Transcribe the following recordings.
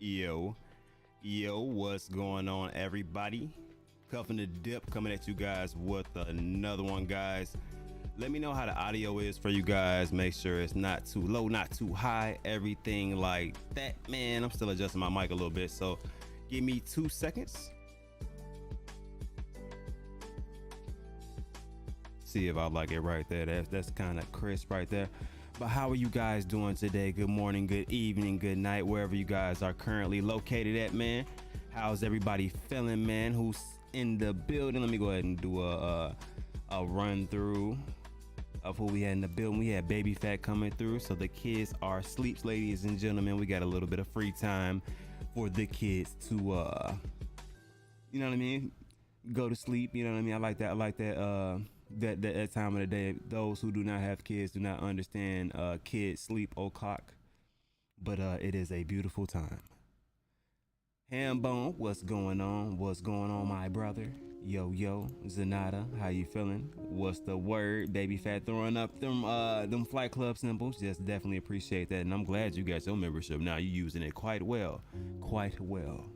Yo, what's going on, everybody? Cuffing the Dip coming at you guys with another one, guys. Let me know how the audio is for you guys. Make sure it's not too low, not too high, everything like that. Man, I'm still adjusting my mic a little bit, so give me 2 seconds. See if I like it right there. That's kind of crisp right there. But how are you guys doing today? Good morning, good evening, good night, wherever you guys are currently located at, man. How's everybody feeling, man? Who's in the building? Let me go ahead and do a run through of who we had in the building. We had Baby Fat coming through, so the kids are asleep, ladies and gentlemen. We got a little bit of free time for the kids to, you know what I mean? Go to sleep. You know what I mean? I like that. That time of the day. Those who do not have kids do not understand kids sleep o'clock, but it is a beautiful time. Hambone, what's going on? What's going on, my brother? Yo, Zanata, how you feeling? What's the word? Baby Fat throwing up them Flight Club symbols. Just definitely appreciate that, and I'm glad you got your membership now. You're using it quite well.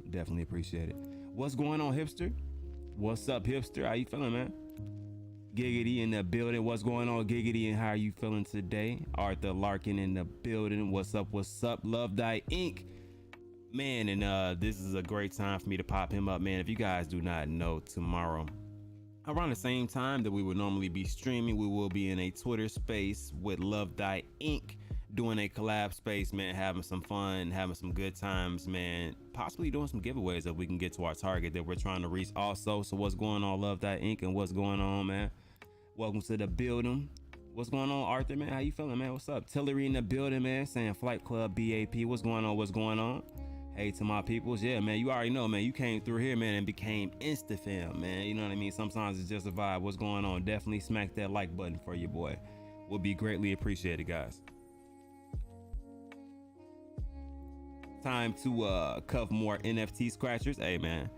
Definitely appreciate it. What's going on, hipster? What's up, hipster? How you feeling, man? Giggity in the building. What's going on, Giggity, and how are you feeling today? Arthur Larkin in the building. What's up? Love Thy Inc. Man, and this is a great time for me to pop him up, man. If you guys do not know, tomorrow around the same time that we would normally be streaming, we will be in a Twitter space with Love Thy Inc. doing a collab space, man, having some fun, having some good times, man, possibly doing some giveaways that we can get to our target that we're trying to reach also. So what's going on, Love Thy Inc., and what's going on, man? Welcome to the building. What's going on, Arthur, man? How you feeling, man? What's up? Tillery in the building, man, saying Flight Club BAP. What's going on? Hey to my peoples. Yeah, man, you already know, man. You came through here, man, and became Insta-fam, man. You know what I mean? Sometimes it's just a vibe. What's going on? Definitely smack that like button for your boy. Would be greatly appreciated, guys. Time to cuff more NFT scratchers. Hey, man,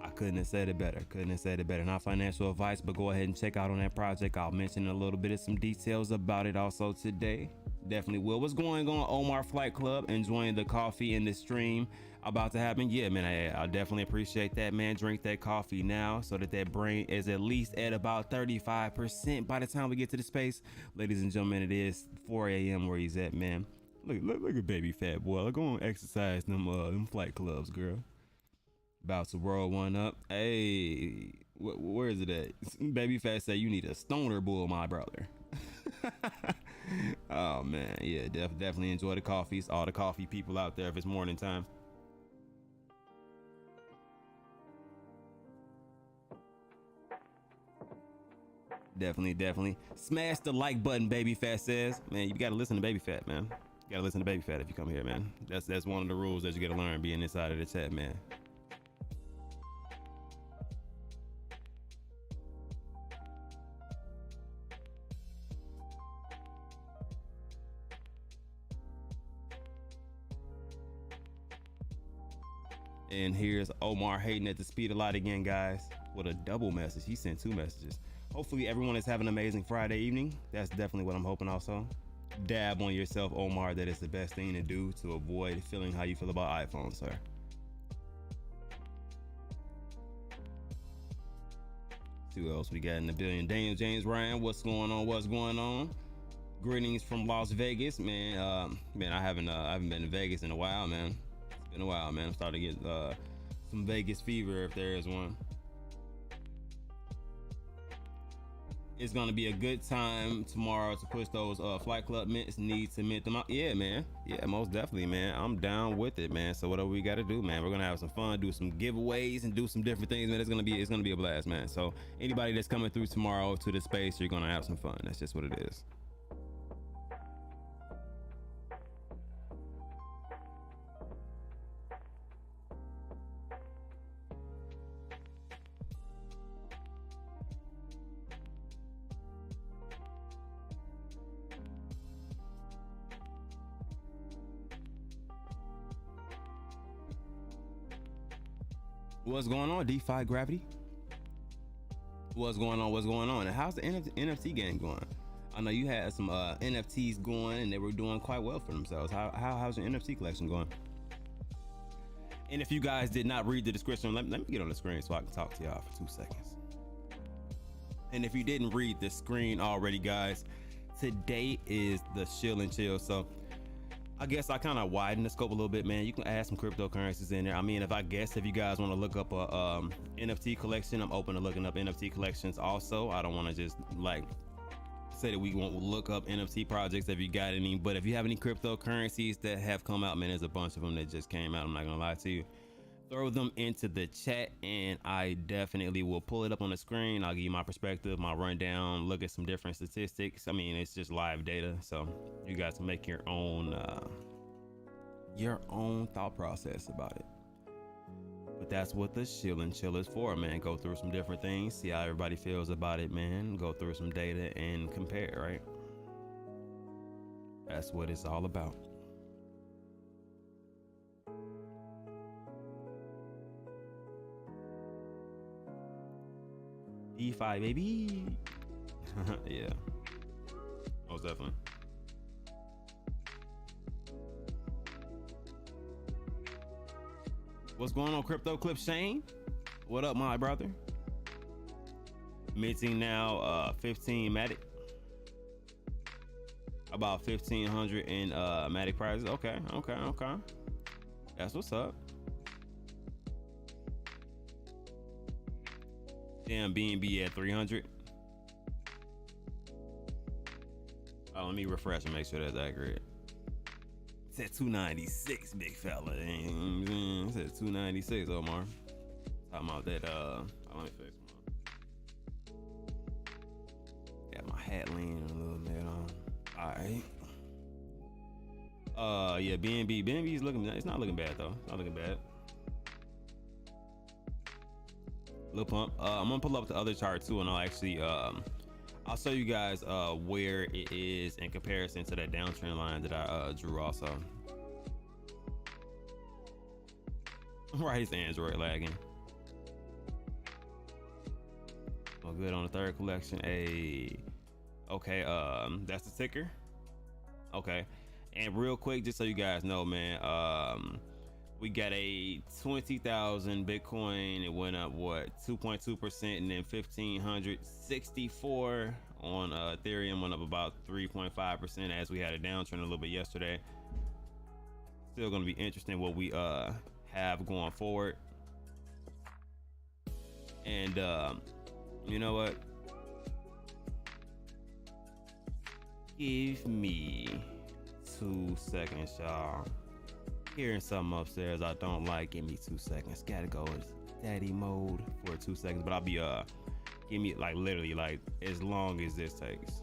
I couldn't have said it better. Not financial advice, but go ahead and check out on that project. I'll mention a little bit of some details about it also today. Definitely will. What's going on, Omar Flight Club? Enjoying the coffee in the stream about to happen? Yeah, man, I definitely appreciate that, man. Drink that coffee now so that brain is at least at about 35% by the time we get to the space. Ladies and gentlemen, it is 4 a.m. where he's at, man. Look at Baby Fat boy. Go on, exercise them Flight Clubs, girl. About to roll one up. Hey, where is it at? Baby Fat say you need a stoner bull, my brother. Oh man, yeah, definitely enjoy the coffees. All the coffee people out there, if it's morning time. Definitely smash the like button. Baby Fat says, man, you gotta listen to Baby Fat, man. You gotta listen to Baby Fat if you come here, man. That's one of the rules that you gotta learn being inside of the chat, man. And here's Omar hating at the speed a lot again, guys, with a double message. He sent 2 messages. Hopefully everyone is having an amazing Friday evening. That's definitely what I'm hoping also. Dab on yourself, Omar. That is the best thing to do to avoid feeling how you feel about iPhones, sir. See who else we got in the building. Daniel James Ryan, what's going on? Greetings from Las Vegas, man. Man, I haven't been to Vegas in a while, man. It's been a while, man. I'm starting to get some Vegas fever, if there is one. It's gonna be a good time tomorrow to push those Flight Club mints. Need to mint them out. Yeah, man. Yeah, most definitely, man. I'm down with it, man. So whatever we gotta do, man, we're gonna have some fun, do some giveaways, and do some different things, man. It's gonna be a blast, man. So anybody that's coming through tomorrow to the space, you're gonna have some fun. That's just what it is. What's going on, DeFi Gravity? What's going on? And how's the NFT game going? I know you had some NFTs going and they were doing quite well for themselves. How's your NFT collection going? And if you guys did not read the description, let me get on the screen so I can talk to y'all for 2 seconds. And if you didn't read the screen already, guys, today is the Shill and Chill. So I guess I kind of widened the scope a little bit, man. You can add some cryptocurrencies in there. I mean, if you guys want to look up a NFT collection, I'm open to looking up NFT collections also. I don't want to just like say that we won't look up NFT projects if you got any, but if you have any cryptocurrencies that have come out, man, there's a bunch of them that just came out. I'm not gonna lie to you. Throw them into the chat and I definitely will pull it up on the screen. I'll give you my perspective, my rundown, look at some different statistics. I mean, it's just live data, so you guys can make your own thought process about it. But that's what the Shill and Chill is for, man. Go through some different things, see how everybody feels about it, man. Go through some data and compare, right? That's what it's all about. DeFi, baby. Yeah, most definitely. What's going on, Crypto Clip Shane? What up, my brother? Minting now 15 Matic. About 1,500 in Matic prizes. Okay. That's what's up. Damn, BNB at 300. Oh, let me refresh and make sure that's accurate. It's at 296, big fella. It's at 296, Omar. Talking about that, let me fix my. Got my hat leaning a little bit on. Alright. Yeah, BNB is looking, it's not looking bad though. It's not looking bad. Little pump. I'm gonna pull up the other chart too, and I'll actually I'll show you guys where it is in comparison to that downtrend line that I drew also. Right, it's Android lagging. Oh, good on the third collection. Okay, that's the ticker. Okay, and real quick, just so you guys know, man, we got a 20,000 Bitcoin. It went up what 2.2%, and then 1,564 on Ethereum went up about 3.5% as we had a downtrend a little bit yesterday. Still going to be interesting what we have going forward. And you know what? Give me 2 seconds, y'all. Hearing something upstairs I don't like. Give me 2 seconds. Gotta go in daddy mode for 2 seconds, but I'll be give me like literally like as long as this takes.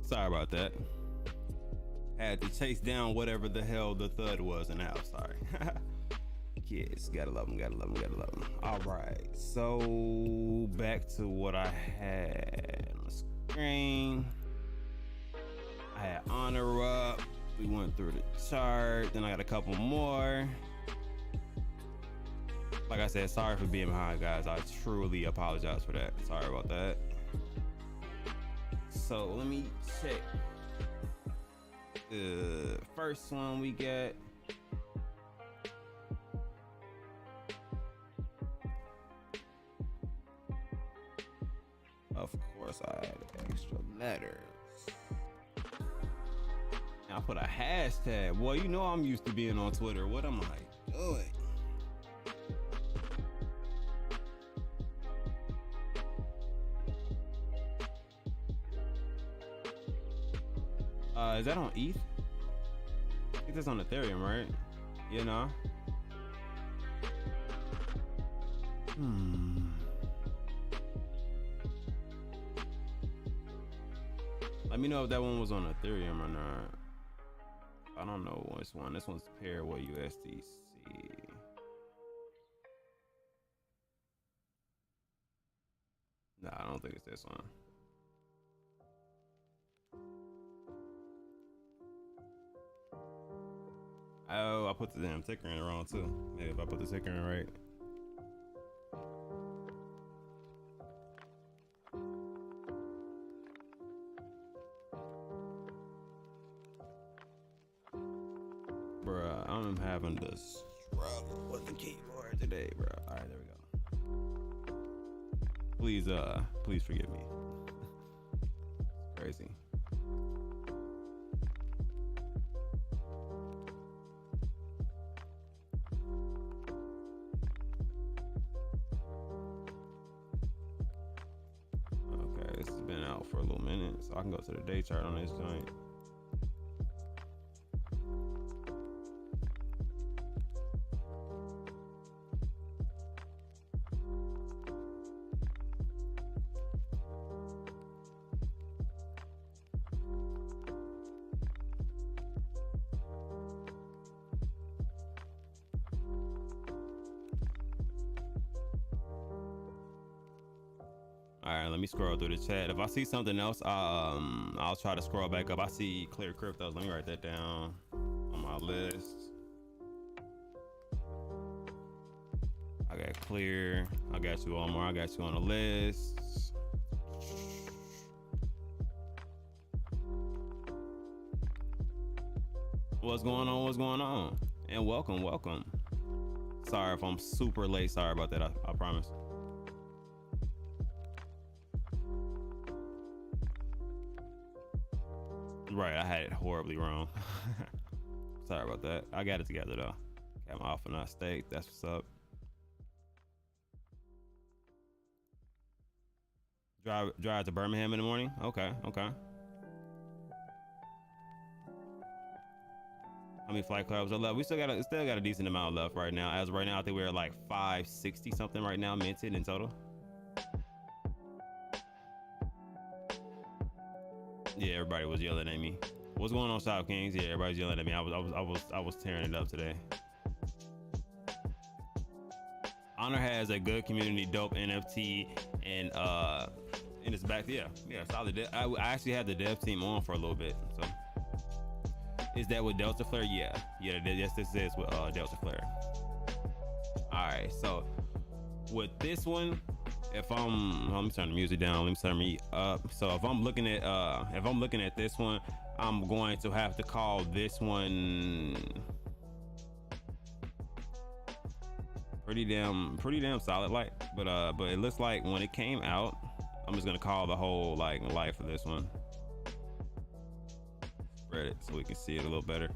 Sorry about that. Had to chase down whatever the hell the thud was in the house. Sorry. Kids, gotta love them, gotta love them, gotta love them. All right, so back to what I had on the screen. I had Honor up. We went through the chart. Then I got a couple more. Like I said, sorry for being behind, guys. I truly apologize for that. Sorry about that. So let me check. The first one we get. Of course, I had extra letters. I put a hashtag. Boy, you know I'm used to being on Twitter. What am I doing? Is that on ETH? I think that's on Ethereum, right? You know? Let me know if that one was on Ethereum or not. I don't know which one. This one's paired with USDC. Nah, I don't think it's this one. Oh, I put the damn ticker in wrong too. Maybe if I put the ticker in right. Bruh, I'm having to struggle with the keyboard today, bruh. All right, there we go. Please forgive me. Crazy. Okay, this has been out for a little minute, so I can go to the day chart on this joint. All right, let me scroll through the chat. If I see something else, I'll try to scroll back up. I see clear cryptos. Let me write that down on my list. I got clear. I got you on more. I got you on the list. What's going on? What's going on? And welcome, welcome. Sorry if I'm super late. Sorry about that. I promise. Right, I had it horribly wrong. Sorry about that. I got it together though. Got my alpha not staked. That's what's up. Drive to Birmingham in the morning. Okay, okay. How how many flight clubs are left. We still got a decent amount left right now. As of right now, I think we're like 560 something right now minted in total. Yeah, everybody was yelling at me. What's going on, South Kings? Yeah, everybody's yelling at me. I was tearing it up today. Honor has a good community, dope NFT, and it's back. Yeah, solid. I actually had the dev team on for a little bit. So, is that with Delta Flare? Yeah. Yes, this is with Delta Flare. All right, so with this one, if let me turn the music down. Let me turn me up. So if I'm looking at this one, I'm going to have to call this one pretty damn solid light. But it looks like when it came out, I'm just gonna call the whole like life of this one. Spread it so we can see it a little better.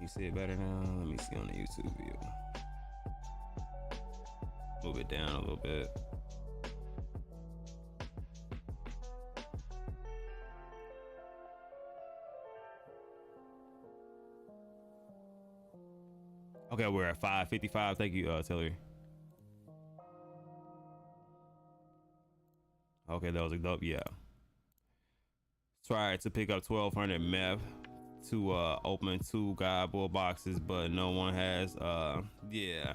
You see it better now? Let me see on the YouTube view. Move it down a little bit. Okay, we're at 555. Thank you, Tillery. Okay, that was a dope. Yeah. Tried to pick up 1200 meth to open 2 God Bull boxes, but no one has. Yeah,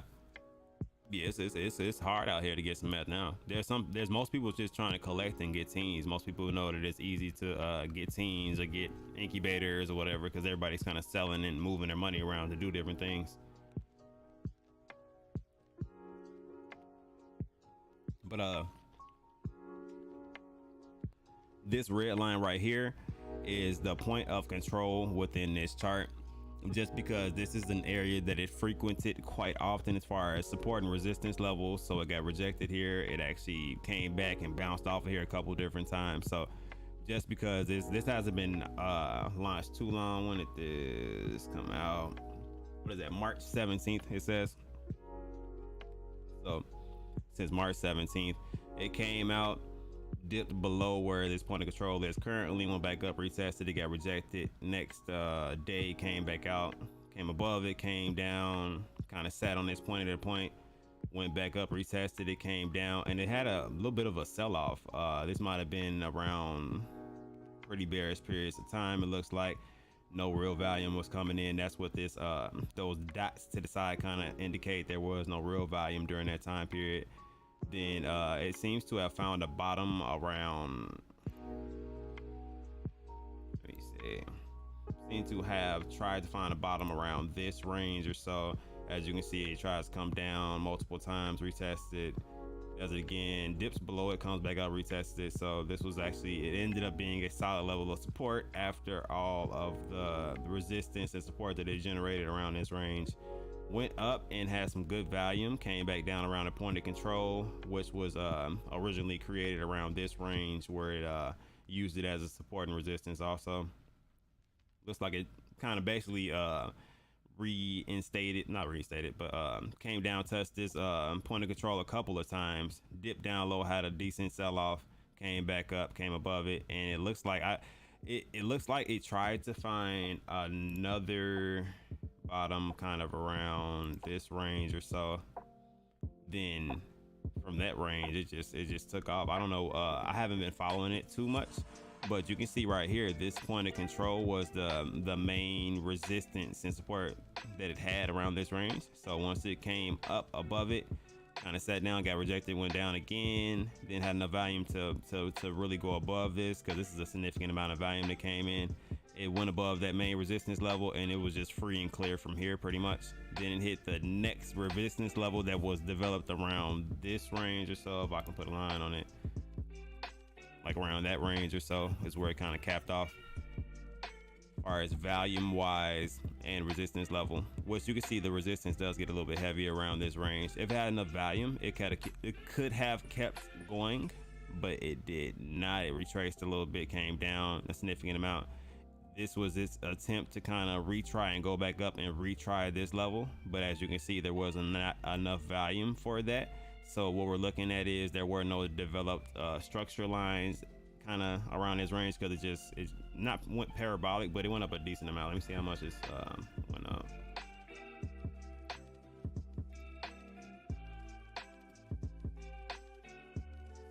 it's hard out here to get some meth now. There's most people just trying to collect and get teens. Most people know that it's easy to get teens or get incubators or whatever, because everybody's kind of selling and moving their money around to do different things. But this red line right here is the point of control within this chart, just because this is an area that it frequented quite often as far as support and resistance levels. So it got rejected here. It actually came back and bounced off of here a couple different times. So just because this hasn't been launched too long, when did this come out? What is that? March 17th, it says. So since March 17th, it came out, dipped below where this point of control is currently, went back up, retested, it got rejected. Next day came back out, came above it, came down, kind of sat on this point at a point, went back up, retested, it came down, and it had a little bit of a sell-off. This might have been around pretty bearish periods of time. It looks like no real volume was coming in. That's what this those dots to the side kind of indicate. There was no real volume during that time period. Then it seems to have found a bottom around, let me see, seem to have tried to find a bottom around this range or so. As you can see, it tries to come down multiple times, retested, does it again, dips below it, comes back up, retests it. So this was actually, it ended up being a solid level of support after all of the resistance and support that it generated around this range. Went up and had some good volume, came back down around the point of control, which was originally created around this range, where it used it as a support and resistance also. Looks like it kind of basically not reinstated, but came down, touched this point of control a couple of times, dipped down low, had a decent sell-off, came back up, came above it, and it looks like it looks like it tried to find another bottom kind of around this range or so. Then from that range, it just took off. I don't know, I haven't been following it too much, but you can see right here, this point of control was the main resistance and support that it had around this range. So once it came up above it, kind of sat down, got rejected, went down again, then had enough volume to really go above this, because this is a significant amount of volume that came in. It went above that main resistance level, and it was just free and clear from here pretty much. Then it hit the next resistance level that was developed around this range or so. If I can put a line on it, like around that range or so is where it kind of capped off as far as volume wise and resistance level, which you can see the resistance does get a little bit heavier around this range. If it had enough volume, it could have kept going, but it did not. It retraced a little bit, came down a significant amount. This was its attempt to kind of retry and go back up and retry this level, but as you can see, there wasn't not enough volume for that. So what we're looking at is there were no developed structure lines kind of around this range, because not went parabolic, but it went up a decent amount. Let me see how much it's went up.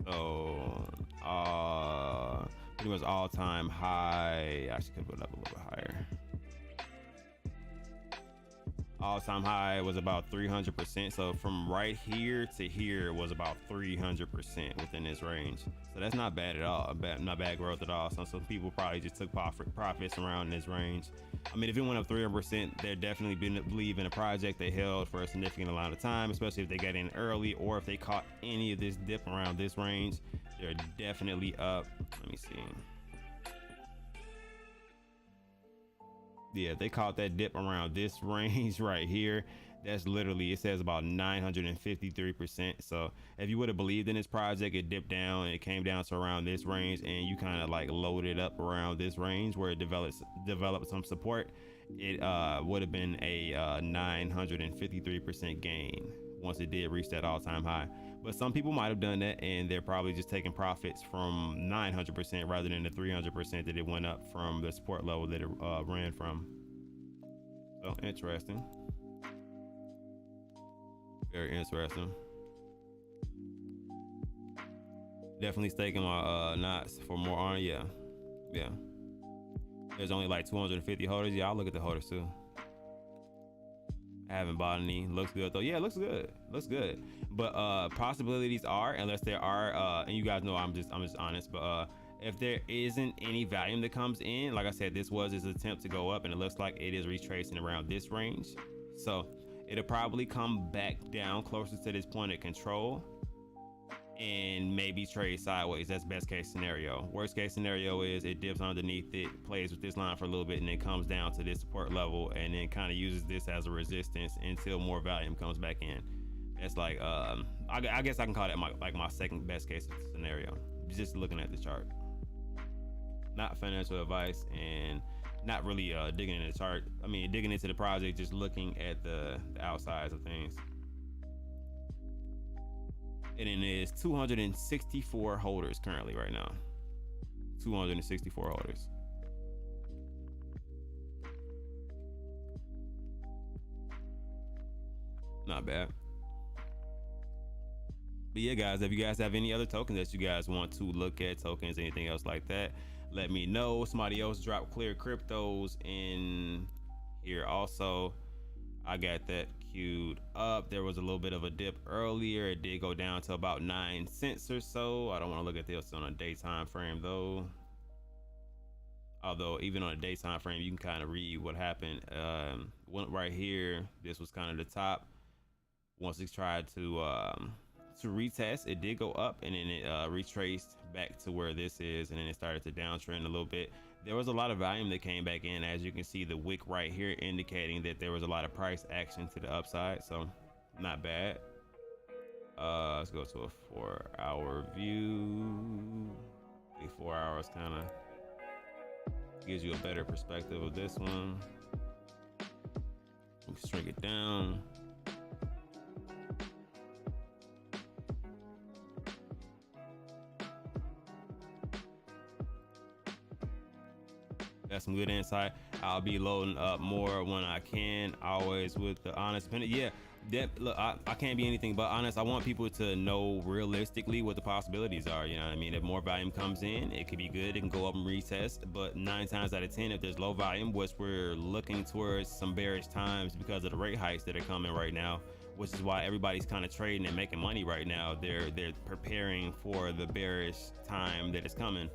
So pretty much all-time high. Actually could put it up a little bit higher. All-time high was about 300%. So from right here to here was about 300% within this range. So that's not bad at all. Not bad growth at all. So some people probably just took profits around this range. I mean, if it went up 300%, they're definitely believe in a project they held for a significant amount of time, especially if they got in early or if they caught any of this dip around this range. They're definitely up. Let me see. Yeah, they caught that dip around this range right here. That's literally, it says about 953%. So if you would have believed in this project, it dipped down and it came down to around this range, and you kind of like loaded up around this range where it developed some support, it would have been a 953% gain once it did reach that all-time high. But some people might have done that, and they're probably just taking profits from 900% rather than the 300% that it went up from the support level that it ran from. So interesting. Very interesting. Definitely staking my knots for more on. Yeah. There's only like 250 holders. Yeah, I'll look at the holders too. I haven't bought any. Looks good though. Yeah, looks good. But possibilities are, unless there are, and you guys know I'm just honest, but if there isn't any volume that comes in, like I said, this was his attempt to go up, and it looks like it is retracing around this range. So it'll probably come back down closer to this point of control and maybe trade sideways. That's best case scenario. Worst case scenario is it dips underneath it, plays with this line for a little bit, and then comes down to this support level and then kind of uses this as a resistance until more volume comes back in. It's like I guess I can call that my second best case scenario, just looking at the chart. Not financial advice and not really digging into the chart. I mean, digging into the project, just looking at the outsides of things. And it is 264 holders currently right now. 264 holders. Not bad. But yeah, guys, if you guys have any other tokens that you guys want to look at, tokens, anything else like that, let me know. Somebody else dropped clear cryptos in here also. I got that queued up. There was a little bit of a dip earlier. It did go down to about 9 cents or so. I don't want to look at this on a daytime frame though. Although even on a daytime frame, you can kind of read what happened. Went right here. This was kind of the top. Once it tried to retest, it did go up, and then it retraced back to where this is, and then it started to downtrend a little bit. There was a lot of volume that came back in, as you can see the wick right here indicating that there was a lot of price action to the upside, so not bad. Let's go to a 4-hour view. The 4 hours kind of gives you a better perspective of this one. We can shrink it down. Got some good insight. I'll be loading up more when I can, always with the honest opinion. Yeah, look, I can't be anything but honest. I want people to know realistically what the possibilities are. You know what I mean? If more volume comes in, it could be good. It can go up and retest. But 9 times out of 10, if there's low volume, which we're looking towards some bearish times because of the rate hikes that are coming right now, which is why everybody's kind of trading and making money right now. They're preparing for the bearish time that is coming.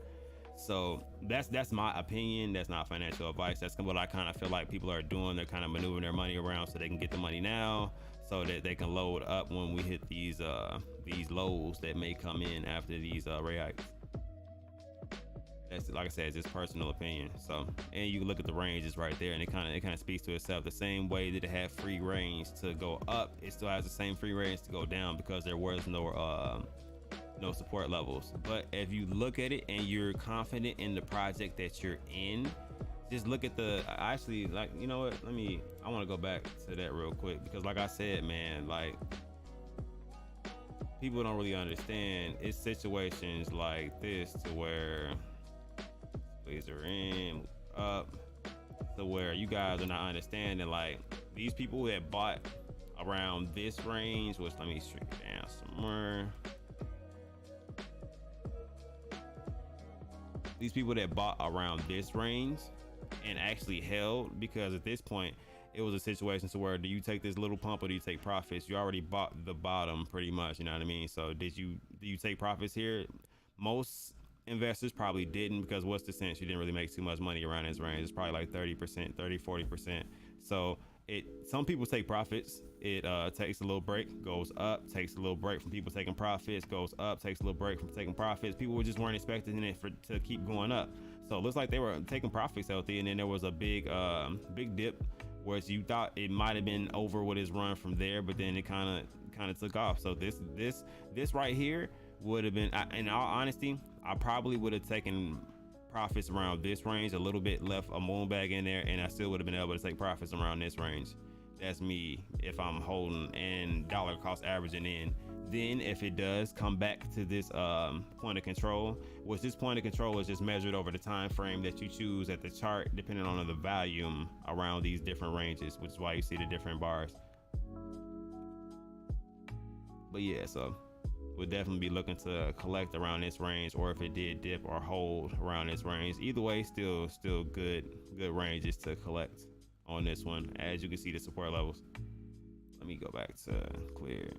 So that's my opinion. That's not financial advice. That's what I kind of feel like people are doing. They're kind of maneuvering their money around so they can get the money now, so that they can load up when we hit these lows that may come in after these rate hikes. That's, like I said, it's just personal opinion. So, and you look at the ranges right there, and it kind of speaks to itself. The same way that it had free range to go up, it still has the same free range to go down because there was no support levels. But if you look at it and you're confident in the project that you're in, just look at the, actually, like, you know what, I want to go back to that real quick, because like I said, man, like, people don't really understand. It's situations like this to where, laser in, move up, to where you guys are not understanding, like, these people that bought around this range, which let me shrink it down some more. These people that bought around this range and actually held, because at this point it was a situation to where, do you take this little pump or do you take profits? You already bought the bottom pretty much, you know what I mean? So do you take profits here? Most investors probably didn't, because what's the sense? You didn't really make too much money around this range. It's probably like 30%, 30-40%. So some people take profits. It takes a little break, goes up, takes a little break from people taking profits, goes up, takes a little break from taking profits. People just weren't expecting it to keep going up. So it looks like they were taking profits healthy, and then there was a big dip, whereas you thought it might have been over with his run from there, but then it kind of took off. So this right here would have been, in all honesty, I probably would have taken profits around this range, a little bit left a moon bag in there, and I still would have been able to take profits around this range. That's me if I'm holding and dollar cost averaging in. Then if it does come back to this point of control, which this point of control is just measured over the time frame that you choose at the chart, depending on the volume around these different ranges, which is why you see the different bars. But yeah, so we'll definitely be looking to collect around this range, or if it did dip or hold around this range. Either way, still good ranges to collect on this one. As you can see, the support levels. Let me go back to clear.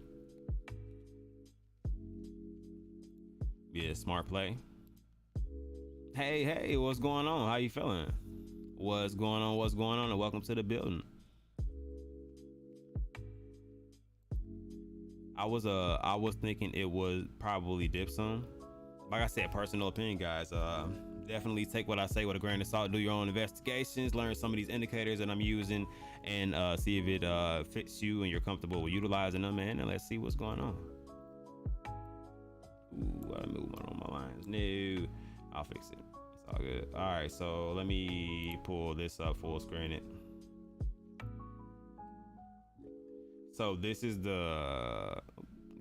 Yeah, smart play. Hey, what's going on? How you feeling? What's going on, and welcome to the building. I was thinking it would probably dip some. Like I said, personal opinion, guys. Definitely take what I say with a grain of salt. Do your own investigations, learn some of these indicators that I'm using, and see if it fits you and you're comfortable with utilizing them, man. And let's see what's going on. Ooh, I moved one on my lines. No, I'll fix it. It's all good. All right, so let me pull this up, full screen it. So this is the, oh,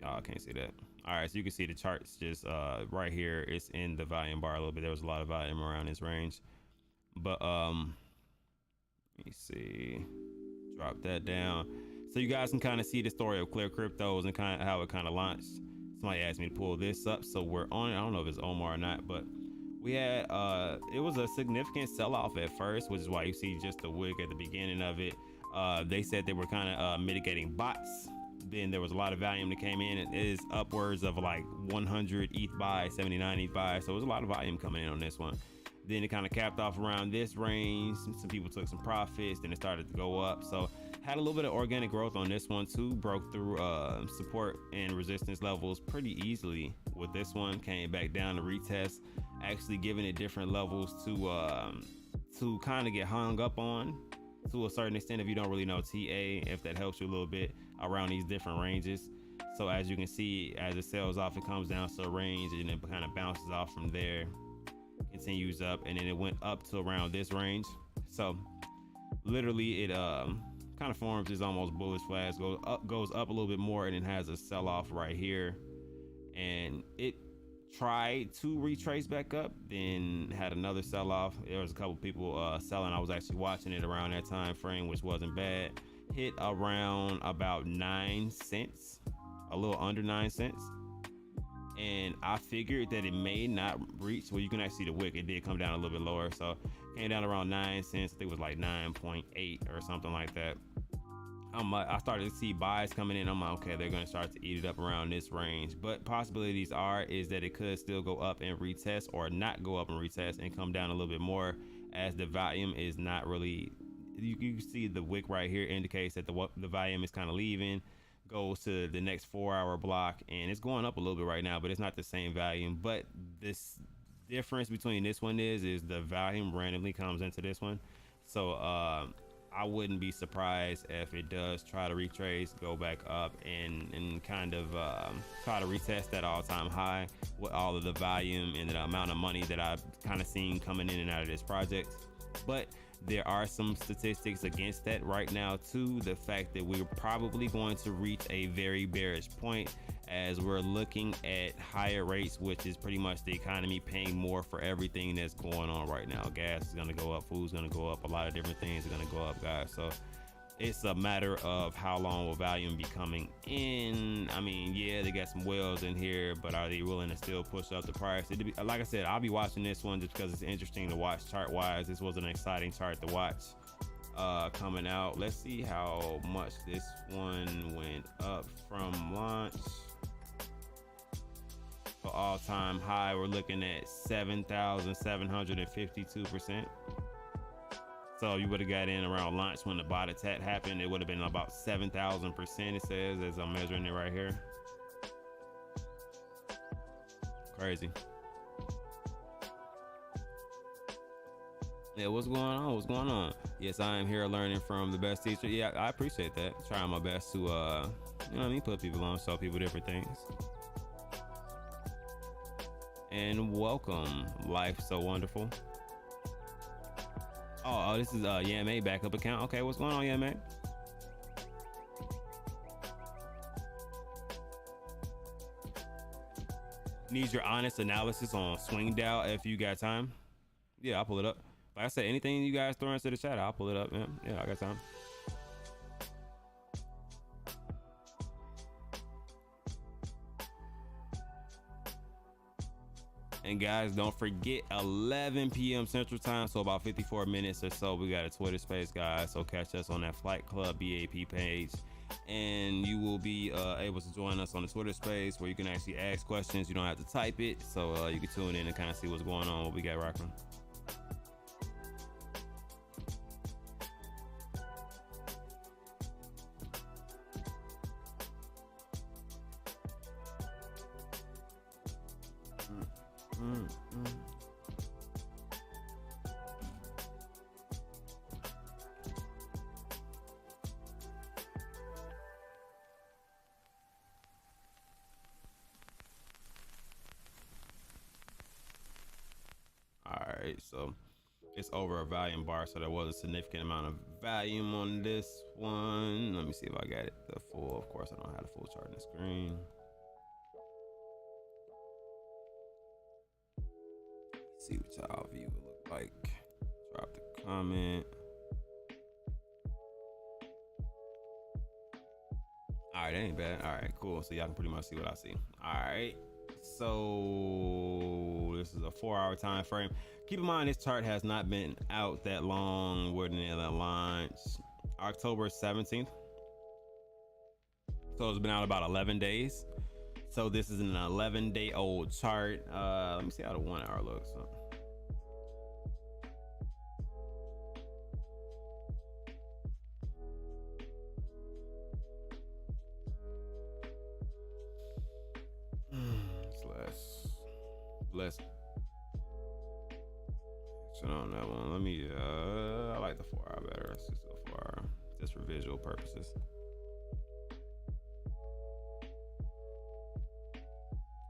I can't see that. All right, so you can see the charts just right here. It's in the volume bar a little bit. There was a lot of volume around this range, but let me see, drop that down so you guys can kind of see the story of Clear Cryptos and kind of how it kind of launched. Somebody asked me to pull this up, so we're on it. I don't know if it's Omar or not, but we had it was a significant sell-off at first, which is why you see just the wick at the beginning of it. They said they were kind of mitigating bots. Then there was a lot of volume that came in. It is upwards of like 100 ETH buy, 79 ETH buy. So it was a lot of volume coming in on this one. Then it kind of capped off around this range. Some people took some profits. Then it started to go up. So had a little bit of organic growth on this one too. Broke through support and resistance levels pretty easily with this one. Came back down to retest, actually giving it different levels to kind of get hung up on to a certain extent if you don't really know TA, if that helps you a little bit around these different ranges. So as you can see, as it sells off, it comes down to a range and it kind of bounces off from there, continues up, and then it went up to around this range. So literally it kind of forms this almost bullish flash, goes up a little bit more, and it has a sell-off right here, and it tried to retrace back up, then had another sell-off. There was a couple people selling. I was actually watching it around that time frame, which wasn't bad. Hit around about 9 cents, a little under 9 cents, and I figured that it may not reach, well, you can actually see the wick, it did come down a little bit lower, so came down around 9 cents. I think it was like 9.8 or something like that. I started to see buys coming in. I'm like, okay, they're going to start to eat it up around this range, but possibilities is that it could still go up and retest, or not go up and retest and come down a little bit more, as the volume is not really, you can see the wick right here indicates that the volume is kind of leaving, goes to the next 4-hour block, and it's going up a little bit right now, but it's not the same volume. But this difference between this one is the volume randomly comes into this one. So I wouldn't be surprised if it does try to retrace, go back up, and kind of try to retest that all-time high with all of the volume and the amount of money that I've kind of seen coming in and out of this project. But There are some statistics against that right now too. The fact that we're probably going to reach a very bearish point as we're looking at higher rates, which is pretty much the economy paying more for everything that's going on right now. Gas is going to go up, food's going to go up, a lot of different things are going to go up, guys. So it's a matter of how long will volume be coming in. I mean, yeah, they got some whales in here, but are they willing to still push up the price? Like I said, I'll be watching this one just because it's interesting to watch chart wise. This was an exciting chart to watch coming out. Let's see how much this one went up from launch. For all-time high, we're looking at 7,752%. So you would have got in around launch when the bot attack happened. It would have been about 7,000%, it says, as I'm measuring it right here. Crazy. Yeah, what's going on? What's going on? Yes, I am here learning from the best teacher. Yeah, I appreciate that. Trying my best to, you know what I mean, put people on, show people different things. And welcome, Life So Wonderful. Oh, this is Yame backup account. Okay, what's going on, Yame? Needs your honest analysis on swing dial if you got time. Yeah, I'll pull it up. Like I said, anything you guys throw into the chat, I'll pull it up. Yeah, I got time. And guys, don't forget 11 p.m. Central Time, so about 54 minutes or so, we got a Twitter space, guys. So catch us on that Flight Club BAP page, and you will be able to join us on the Twitter space where you can actually ask questions. You don't have to type it, so you can tune in and kind of see what's going on, what we got rocking. Alright, so it's over a volume bar, so there was a significant amount of volume on this one. Let me see if I got it the full. Of course, I don't have the full chart on the screen. See what y'all view would look like. Drop the comment. All right, that ain't bad. All right, cool. So y'all can pretty much see what I see. All right. So this is a 4-hour time frame. Keep in mind this chart has not been out that long. We're in the launch October 17th. So it's been out about 11 days. So this is an 11-day-old chart. Let me see how the 1 hour looks. Less action on that one. Let me I like the 4 hour better. It's just a 4 hour, just for visual purposes.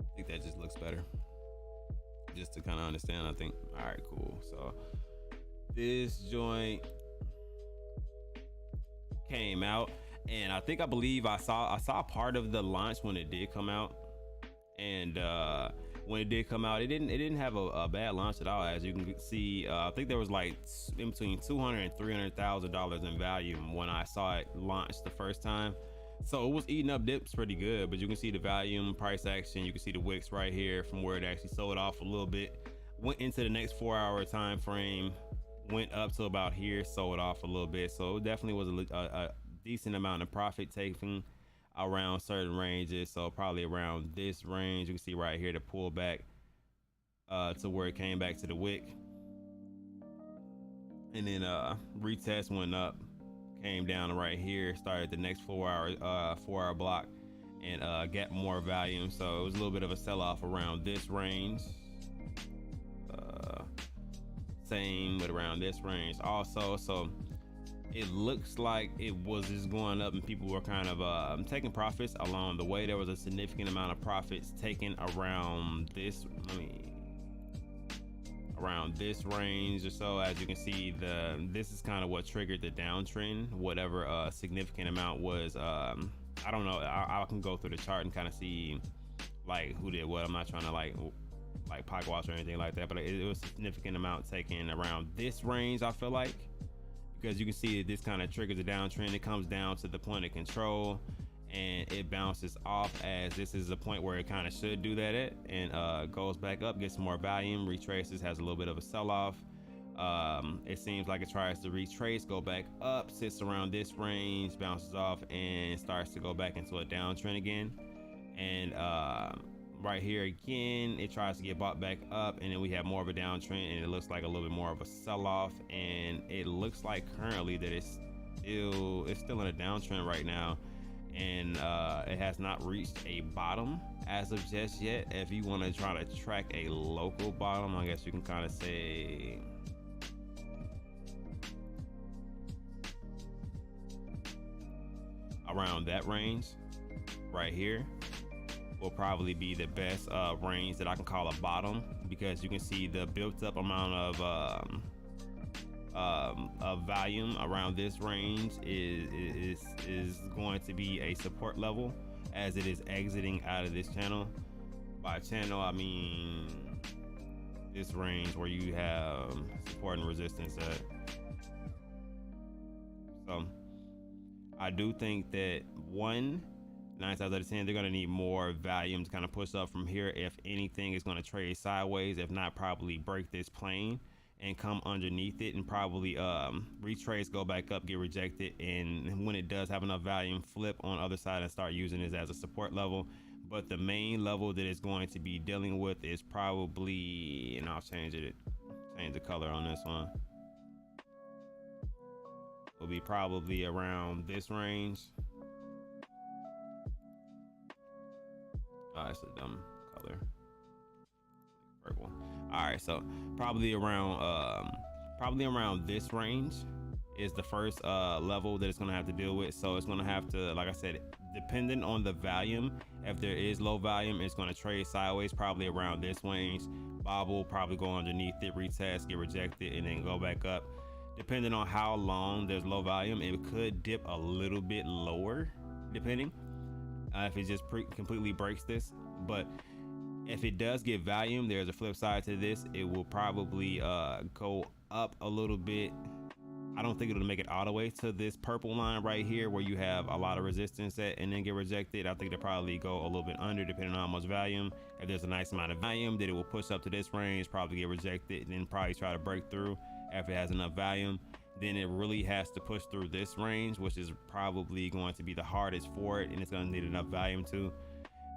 I think that just looks better, just to kind of understand. I think. All right, cool. So this joint came out, and I believe I saw part of the launch when it did come out, and when it did come out, it didn't have a bad launch at all. As you can see, I think there was like in between $200,000 and $300,000 in value when I saw it launch the first time. So it was eating up dips pretty good, but you can see the volume, price action. You can see the wicks right here from where it actually sold off a little bit, went into the next 4 hour time frame, went up to about here, sold off a little bit. So it definitely was a decent amount of profit taking around certain ranges. So probably around this range, you can see right here the pullback to where it came back to the wick, and then retest went up, came down right here, started the next 4 hour block, and got more volume. So it was a little bit of a sell-off around this range. Same with around this range also. So it looks like it was just going up and people were kind of taking profits along the way. There was a significant amount of profits taken around this, around this range or so. As you can see, this is kind of what triggered the downtrend. Whatever significant amount was, I don't know. I can go through the chart and kind of see like who did what. I'm not trying to like pocket watch or anything like that, but it was a significant amount taken around this range, I feel like, because you can see that this kind of triggers a downtrend. It comes down to the point of control and it bounces off, as this is a point where it kind of should do that at, and goes back up, gets some more volume, retraces, has a little bit of a sell-off. It seems like it tries to retrace, go back up, sits around this range, bounces off, and starts to go back into a downtrend again. And right here again, it tries to get bought back up, and then we have more of a downtrend, and it looks like a little bit more of a sell-off. And it looks like currently that it's still in a downtrend right now, and it has not reached a bottom as of just yet. If you want to try to track a local bottom, I guess you can kind of say around that range right here will probably be the best range that I can call a bottom, because you can see the built up amount of volume around this range is going to be a support level, as it is exiting out of this channel. By channel, I mean this range where you have support and resistance at. So I do think that 9 times out of 10, they're going to need more volume to kind of push up from here. If anything, is going to trade sideways, if not probably break this plane and come underneath it and probably retrace, go back up, get rejected, and when it does have enough volume, flip on the other side and start using this as a support level. But the main level that it's going to be dealing with is probably, and I'll change the color on this one, will be probably around this range. It's a dumb color, purple. All right, so probably around this range is the first level that it's going to have to deal with. So it's going to have to, like I said, depending on the volume, if there is low volume, it's going to trade sideways probably around this range, bobble, probably go underneath it, retest, get rejected, and then go back up. Depending on how long there's low volume, it could dip a little bit lower, depending if it just completely breaks this. But if it does get volume, there's a flip side to this. It will probably go up a little bit. I don't think it'll make it all the way to this purple line right here where you have a lot of resistance at and then get rejected. I think they'll probably go a little bit under, depending on how much volume. If there's a nice amount of volume, then it will push up to this range, probably get rejected, and then probably try to break through. If it has enough volume, then it really has to push through this range, which is probably going to be the hardest for it, and it's going to need enough volume too.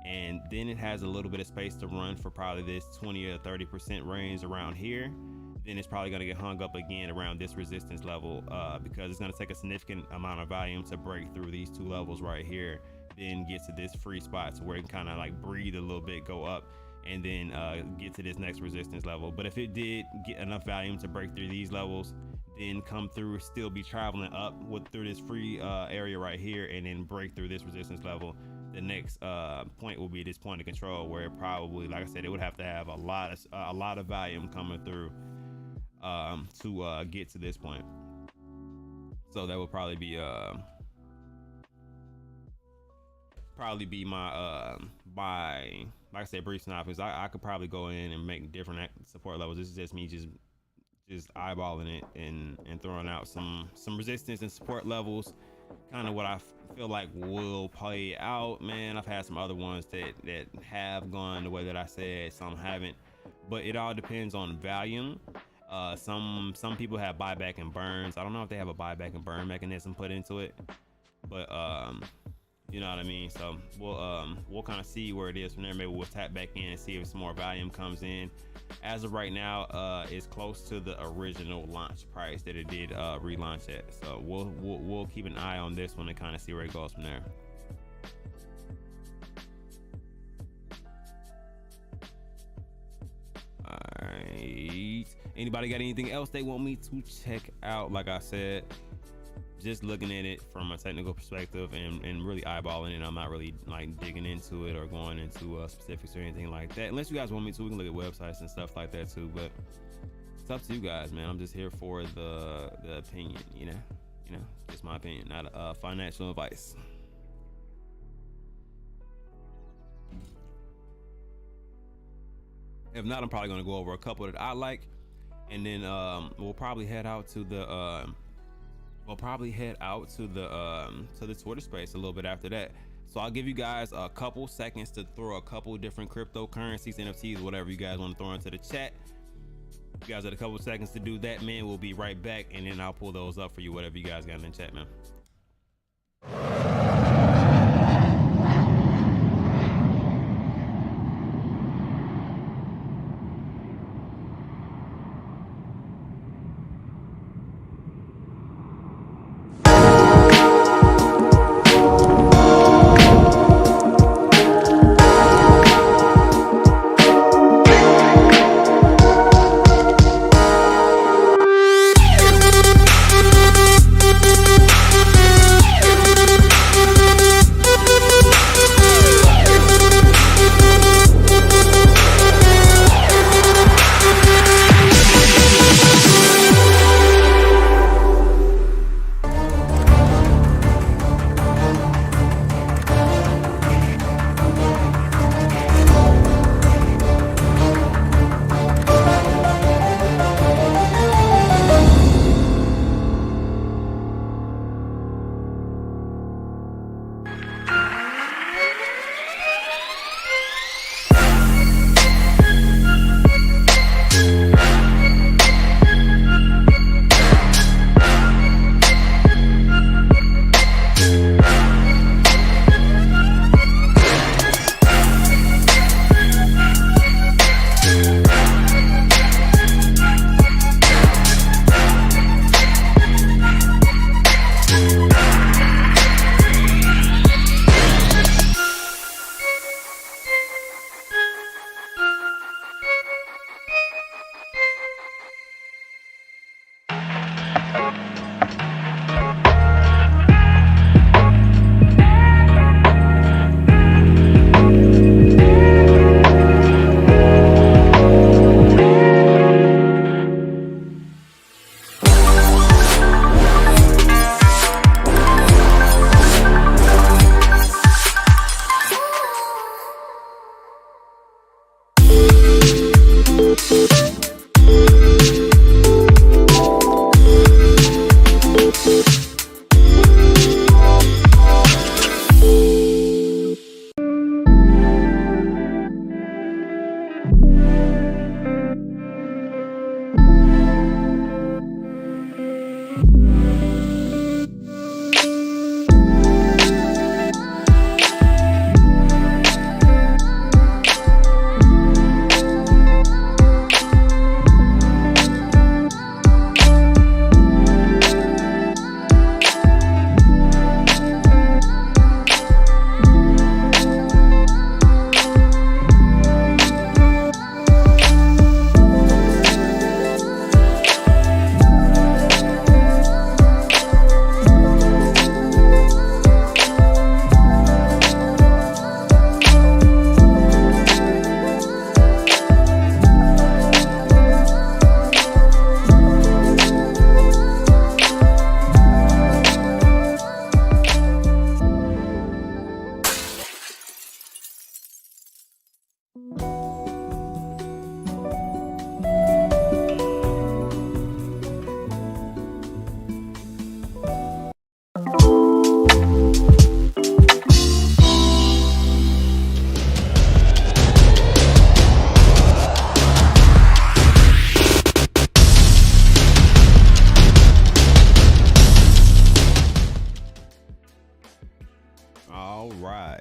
And then it has a little bit of space to run for probably this 20 or 30% range around here. Then it's probably going to get hung up again around this resistance level, because it's going to take a significant amount of volume to break through these two levels right here, then get to this free spot to where it can kind of like breathe a little bit, go up, and then get to this next resistance level. But if it did get enough volume to break through these levels, then come through, still be traveling up through this free area right here, and then break through this resistance level, the next point will be this point of control, where it probably, like I said, it would have to have a lot of volume coming through to get to this point. So that would probably be my like I said, brief synopsis. I could probably go in and make different support levels. This is just me just eyeballing it and throwing out some resistance and support levels, kind of what I feel like will play out. Man, I've had some other ones that have gone the way that I said, some haven't, but it all depends on volume. Some people have buyback and burns. I don't know if they have a buyback and burn mechanism put into it, but you know what I mean? So we'll kind of see where it is from there. Maybe we'll tap back in and see if some more volume comes in. As of right now, it's close to the original launch price that it did relaunch at. So we'll keep an eye on this one and kind of see where it goes from there. All right. Anybody got anything else they want me to check out? Like I said, just looking at it from a technical perspective and really eyeballing it. I'm not really like digging into it or going into specifics or anything like that. Unless you guys want me to, we can look at websites and stuff like that too. But it's up to you guys, man. I'm just here for the opinion, you know, just my opinion, not financial advice. If not, I'm probably gonna go over a couple that I like, and then we'll probably head out to the to the Twitter space a little bit after that. So I'll give you guys a couple seconds to throw a couple different cryptocurrencies, NFTs, whatever you guys want to throw into the chat. You guys had a couple seconds to do that, man. We'll be right back, and then I'll pull those up for you, whatever you guys got in the chat, man.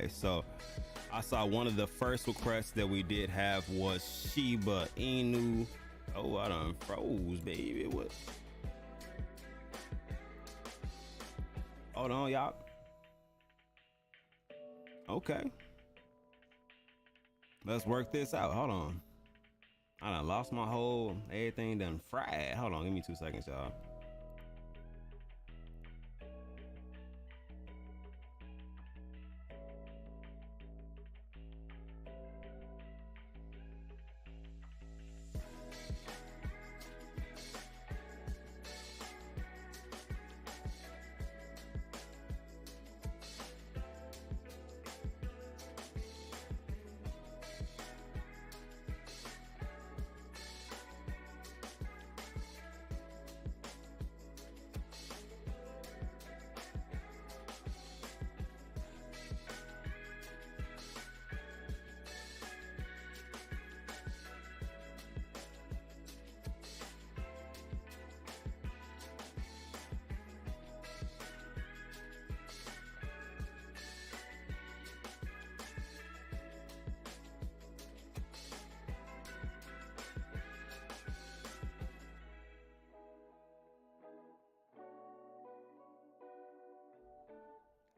So I saw one of the first requests that we did have was Shiba Inu. Oh, I done froze, baby. What? Hold on, y'all. Okay. Let's work this out. Hold on. I done lost my whole, everything done fried. Hold on, give me 2 seconds, y'all.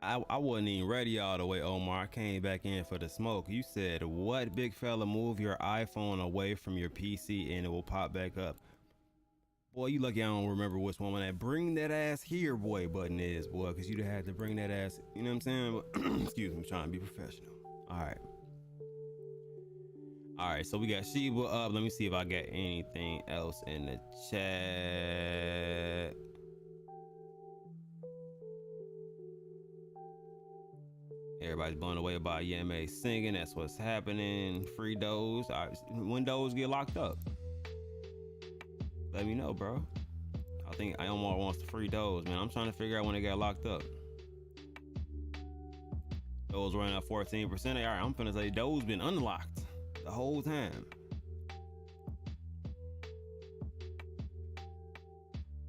I wasn't even ready all the way, Omar. I came back in for the smoke. You said, what, big fella? Move your iPhone away from your PC and it will pop back up. Boy, you lucky I don't remember which one that bring that ass here, boy, button is, boy, because you'd have had to bring that ass, you know what I'm saying? Excuse me, I'm trying to be professional. All right. All right, so we got Sheba up. Let me see if I got anything else in the chat. Everybody's blown away by Yeme singing. That's what's happening. Free Doze. All right, when Doze get locked up, let me know, bro. I think Omar wants to free Doze, man. I'm trying to figure out when they got locked up. Doze running up 14%. All right, I'm finna say Doze been unlocked the whole time.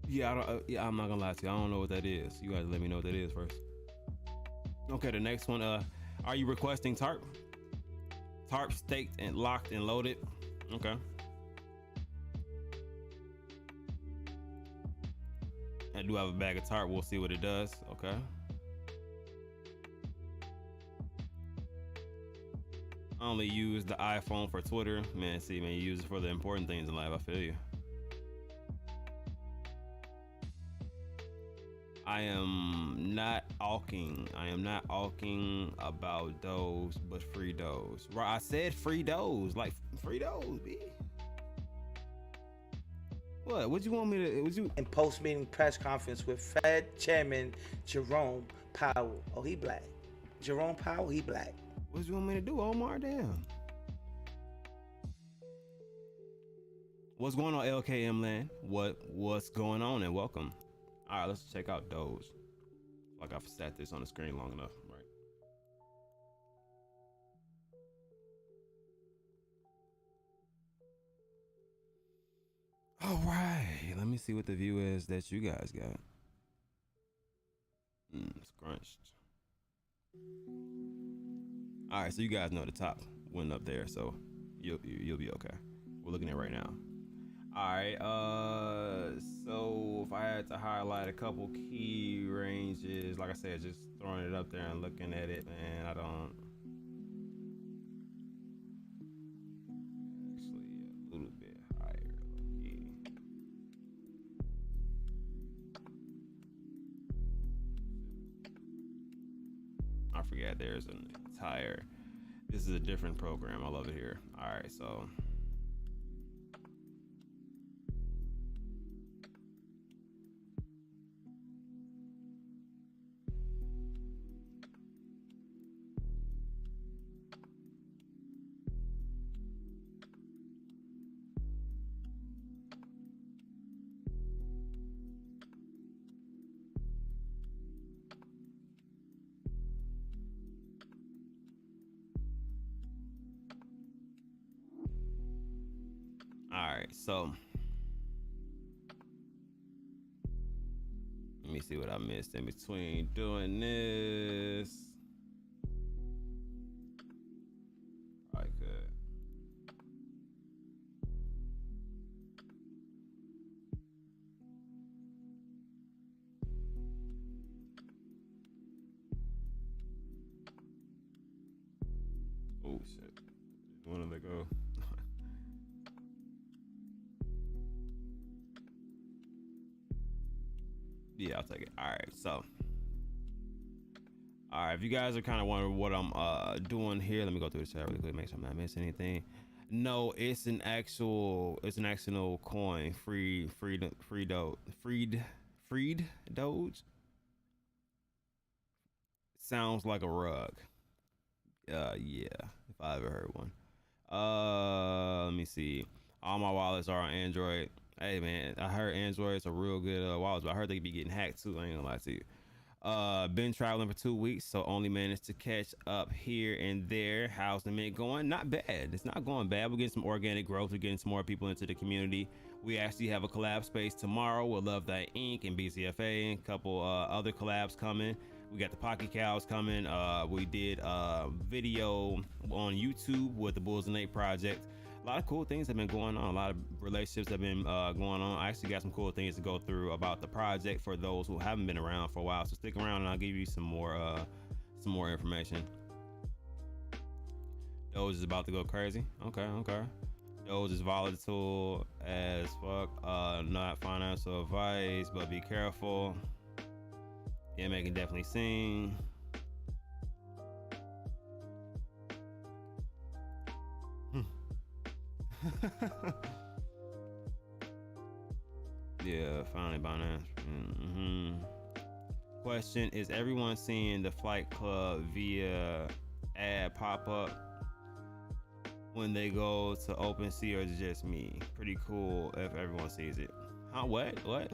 Yeah, I'm not gonna lie to you. I don't know what that is. You guys let me know what that is first. Okay, the next one. Are you requesting TARP? TARP staked and locked and loaded. Okay. I do have a bag of TARP. We'll see what it does. Okay. I only use the iPhone for Twitter. Man, see, man, you use it for the important things in life. I feel you. I am not awking. I am not awking about Doze, but free Doze. Right? I said free Doze, like free Doze, B. What? What you want me to? What you? In post-meeting press conference with Fed Chairman Jerome Powell. Oh, he black. Jerome Powell, he black. What you want me to do, Omar? Damn. What's going on, LKM land? What's going on, and welcome. All right, let's check out Doze. Like I've sat this on the screen long enough, right? All right, let me see what the view is that you guys got. Scrunched. All right, so you guys know the top went up there, so you'll be okay. We're looking at it right now. All right, so if I had to highlight a couple key ranges, like I said, just throwing it up there and looking at it, man, I don't actually a little bit higher, low-key. I forget there's an entire, this is a different program. I love it here. All right, so so let me see what I missed in between doing this. I could. Oh shit. Didn't want to let go. Yeah, I'll take it. All right, so all right, if you guys are kind of wondering what I'm doing here, let me go through the chat really quick, make sure I'm not missing anything. No, it's an actual coin, freed Doge. Sounds like a rug. Yeah, if I ever heard one. Let me see. All my wallets are on Android. Hey man, I heard Android's a real good wallets, but I heard they be getting hacked too. I ain't gonna lie to you. Been traveling for 2 weeks, so only managed to catch up here and there. How's the mint going? Not bad. It's not going bad. We're getting some organic growth. We're getting some more people into the community. We actually have a collab space tomorrow with Love That Inc. and BCFA and a couple other collabs coming. We got the Pocket Cows coming. We did a video on YouTube with the Bulls and 8 project. a lot of cool things have been going on. A lot of relationships have been going on. I actually got some cool things to go through about the project for those who haven't been around for a while. So stick around and I'll give you some more information. Doge is about to go crazy. Okay. Doge is volatile as fuck. Not financial advice, but be careful. Yeah, man can definitely sing. Yeah, finally Binance. Question: is everyone seeing the Flight Club via ad pop up when they go to OpenSea, or is it just me? Pretty cool if everyone sees it. Huh? What?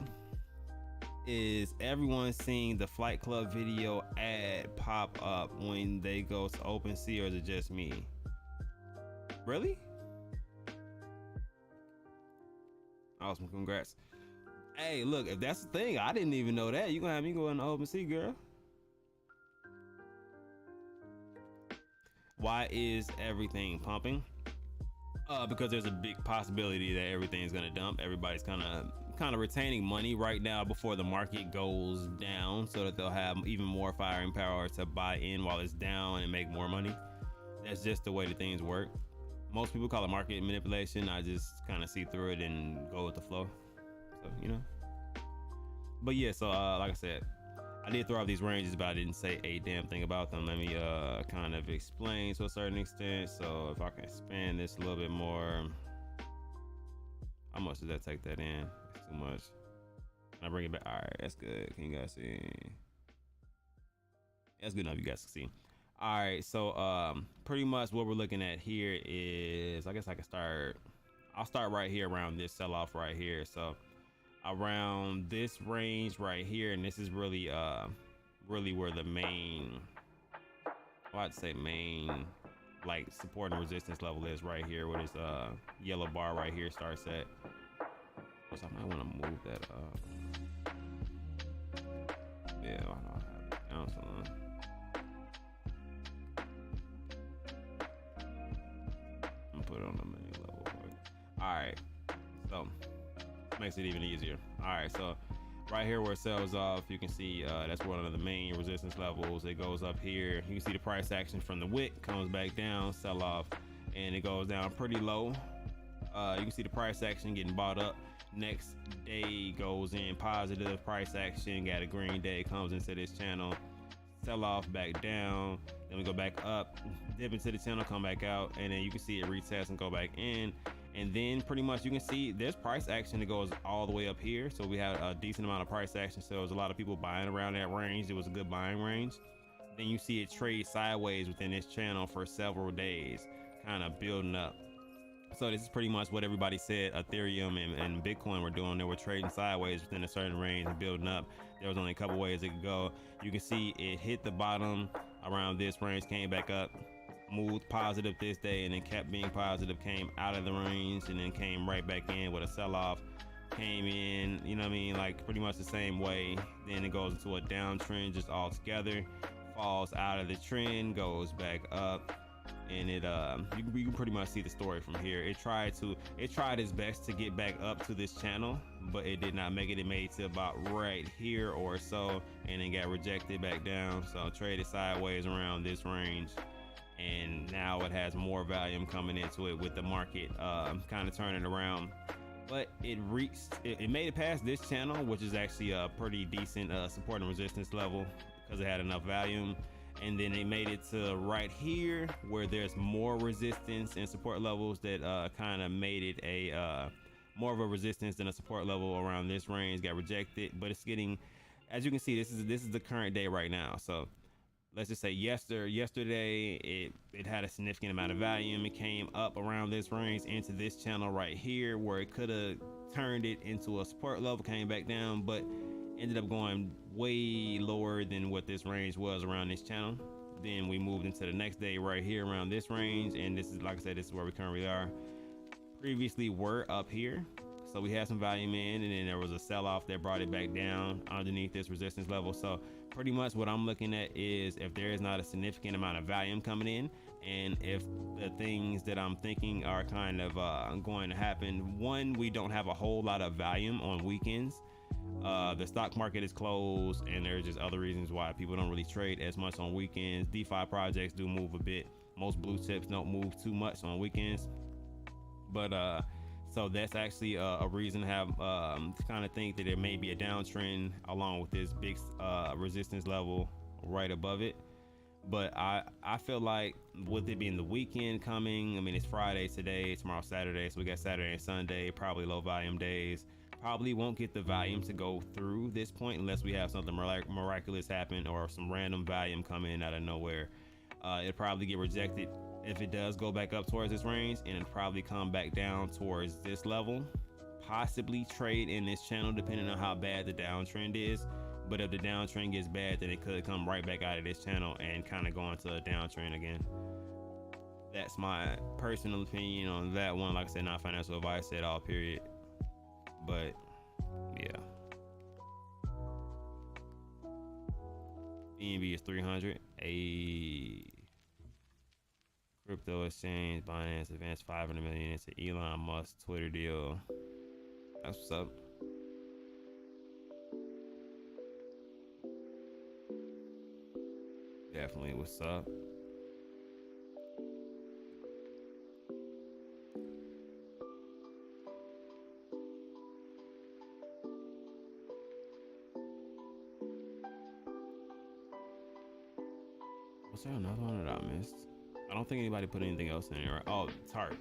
Is everyone seeing the Flight Club video ad pop up when they go to OpenSea, or is it just me? Really? Awesome, congrats. Hey, look, if that's the thing, I didn't even know that. You gonna have me go in the OpenSea, girl. Why is everything pumping? Because there's a big possibility that everything's gonna dump. Everybody's kind of retaining money right now before the market goes down, so that they'll have even more firing power to buy in while it's down and make more money. That's just the way the things work. Most people call it market manipulation. I just kind of see through it and go with the flow. So, you know. But yeah, so like I said, I did throw out these ranges, but I didn't say a damn thing about them. Let me kind of explain to a certain extent. So if I can expand this a little bit more. How much does that take that in? It's too much. Can I bring it back? All right, that's good. Can you guys see? That's good enough. You guys can see. All right, so pretty much what we're looking at here is, I guess I can start. I'll start right here around this sell-off right here. So around this range right here, and this is really where the main, I'd say main, like support and resistance level is right here, where this yellow bar right here starts at. So I might want to move that up. Yeah, I don't have it down so long. I'm put it on the main level. All right, so makes it even easier. All right, so right here where it sells off, you can see that's one of the main resistance levels. It goes up here. You can see the price action from the wick comes back down, sell off, and it goes down pretty low. You can see the price action getting bought up. Next day goes in positive price action, got a green day, comes into this channel, sell off back down, then we go back up, dip into the channel, come back out, and then you can see it retest and go back in. And then pretty much you can see there's price action that goes all the way up here. So we had a decent amount of price action. So there's a lot of people buying around that range. It was a good buying range. Then you see it trade sideways within this channel for several days, kind of building up. So this is pretty much what everybody said Ethereum and Bitcoin were doing. They were trading sideways within a certain range and building up. There was only a couple ways it could go. You can see it hit the bottom around this range, came back up, moved positive this day, and then kept being positive, came out of the range, and then came right back in with a sell-off, came in, you know what I mean, like pretty much the same way. Then it goes into a downtrend just all together, falls out of the trend, goes back up, and it you can pretty much see the story from here. It tried its best to get back up to this channel, but it did not make it. It made it to about right here or so, and then got rejected back down. So traded sideways around this range, and now it has more volume coming into it with the market kind of turning around. But it made it past this channel, which is actually a pretty decent support and resistance level because it had enough volume. And then it made it to right here where there's more resistance and support levels that kind of made it a more of a resistance than a support level around this range. Got rejected, but it's getting, as you can see, this is the current day right now. So let's just say yesterday it had a significant amount of volume. It came up around this range into this channel right here where it could have turned it into a support level, came back down, but ended up going way lower than what this range was around this channel. Then we moved into the next day right here around this range, and this is, like I said, this is where we currently are. Previously we're up here, so we had some volume in, and then there was a sell-off that brought it back down underneath this resistance level. So pretty much what I'm looking at is if there is not a significant amount of volume coming in, and if the things that I'm thinking are kind of going to happen. One, we don't have a whole lot of volume on weekends. The stock market is closed, and there's just other reasons why people don't really trade as much on weekends. DeFi projects do move a bit. Most blue chips don't move too much on weekends, but so that's actually a reason to have to kind of think that there may be a downtrend along with this big resistance level right above it. But I feel like with it being the weekend coming, I mean, it's Friday today, tomorrow Saturday, so we got Saturday and Sunday, probably low volume days. Probably won't get the volume to go through this point unless we have something miraculous happen or some random volume come in out of nowhere. It'll probably get rejected if it does go back up towards this range, and it'll probably come back down towards this level. Possibly trade in this channel depending on how bad the downtrend is. But if the downtrend gets bad, then it could come right back out of this channel and kind of go into a downtrend again. That's my personal opinion on that one. Like I said, not financial advice at all, period. But yeah, BNB is 300. A crypto exchange, Binance advanced 500 million into Elon Musk Twitter deal. That's what's up. Definitely what's up. Was there another one that I missed? I don't think anybody put anything else in here, right? Oh, TARP.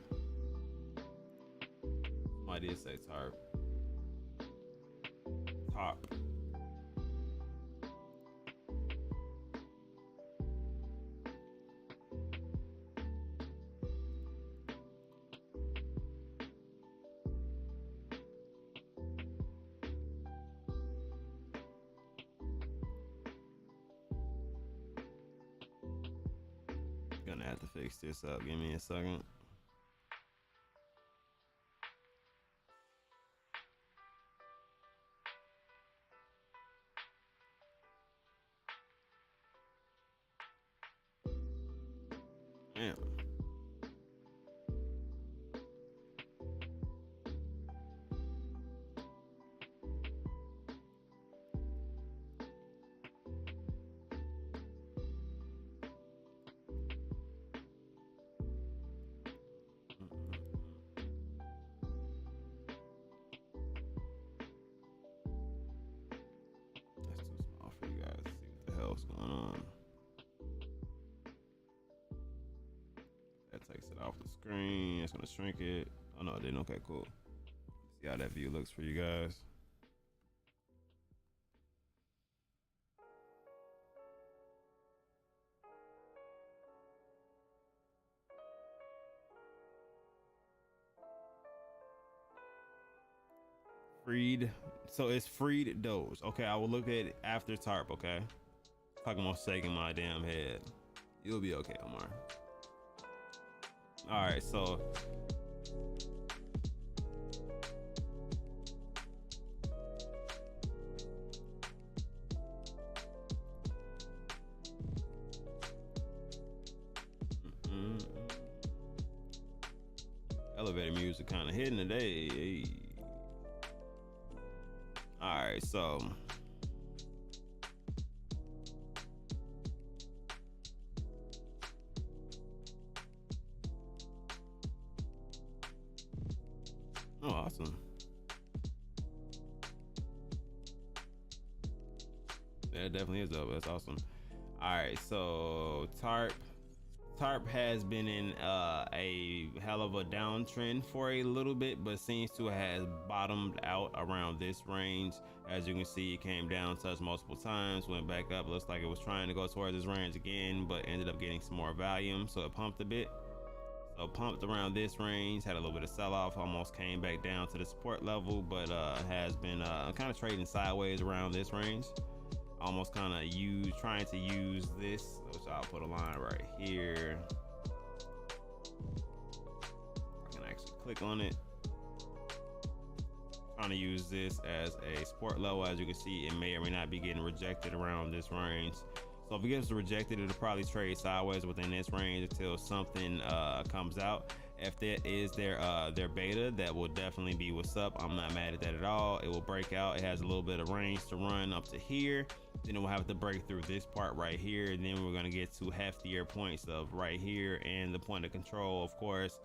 Somebody did say TARP. TARP. Gonna have to fix this up. Give me a second. Damn. That's too small for you guys to see what the hell's going on. That takes it off the screen. It's gonna shrink it. Oh no, it didn't. Okay, cool. See how that view looks for you guys. Freed. So it's freed Doge. Okay, I will look at it after TARP. Okay, talking about shaking my damn head. You'll be okay, Omar. All right, so elevator music kind of hitting today. Hey. All right, so oh, awesome. That definitely is dope. That's awesome. All right, so TARP has been in a hell of a downtrend for a little bit, but seems to have bottomed out around this range. As you can see, it came down, touched multiple times, went back up. Looks like it was trying to go towards this range again, but ended up getting some more volume, so it pumped a bit. So pumped around this range, had a little bit of sell-off, almost came back down to the support level, but has been kind of trading sideways around this range. Almost kind of trying to use this, which I'll put a line right here. I can actually click on it. Trying to use this as a support level. As you can see, it may or may not be getting rejected around this range. So if it gets rejected, it'll probably trade sideways within this range until something comes out. If that is their beta, that will definitely be what's up. I'm not mad at that at all. It will break out. It has a little bit of range to run up to here. Then it will have to break through this part right here. And then we're gonna get to heftier points of right here and the point of control, of course.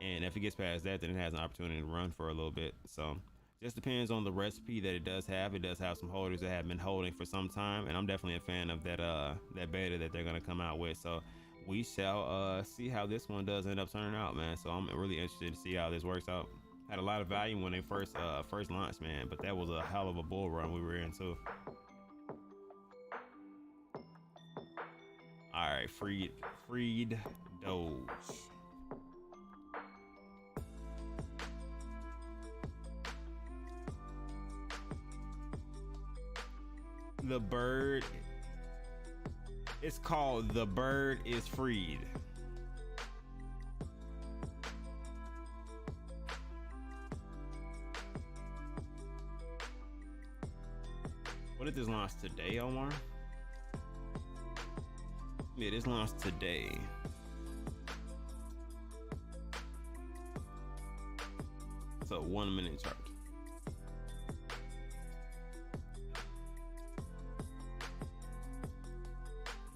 And if it gets past that, then it has an opportunity to run for a little bit. So just depends on the recipe that it does have. It does have some holders that have been holding for some time, and I'm definitely a fan of that beta that they're gonna come out with. So we shall see how this one does end up turning out, man. So I'm really interested to see how this works out. Had a lot of value when they first launched, man, but that was a hell of a bull run we were in too. All right, freed Doge. The bird, it's called The Bird is Freed. What did this launch today, Omar? Yeah, this launched today. So 1 minute chart.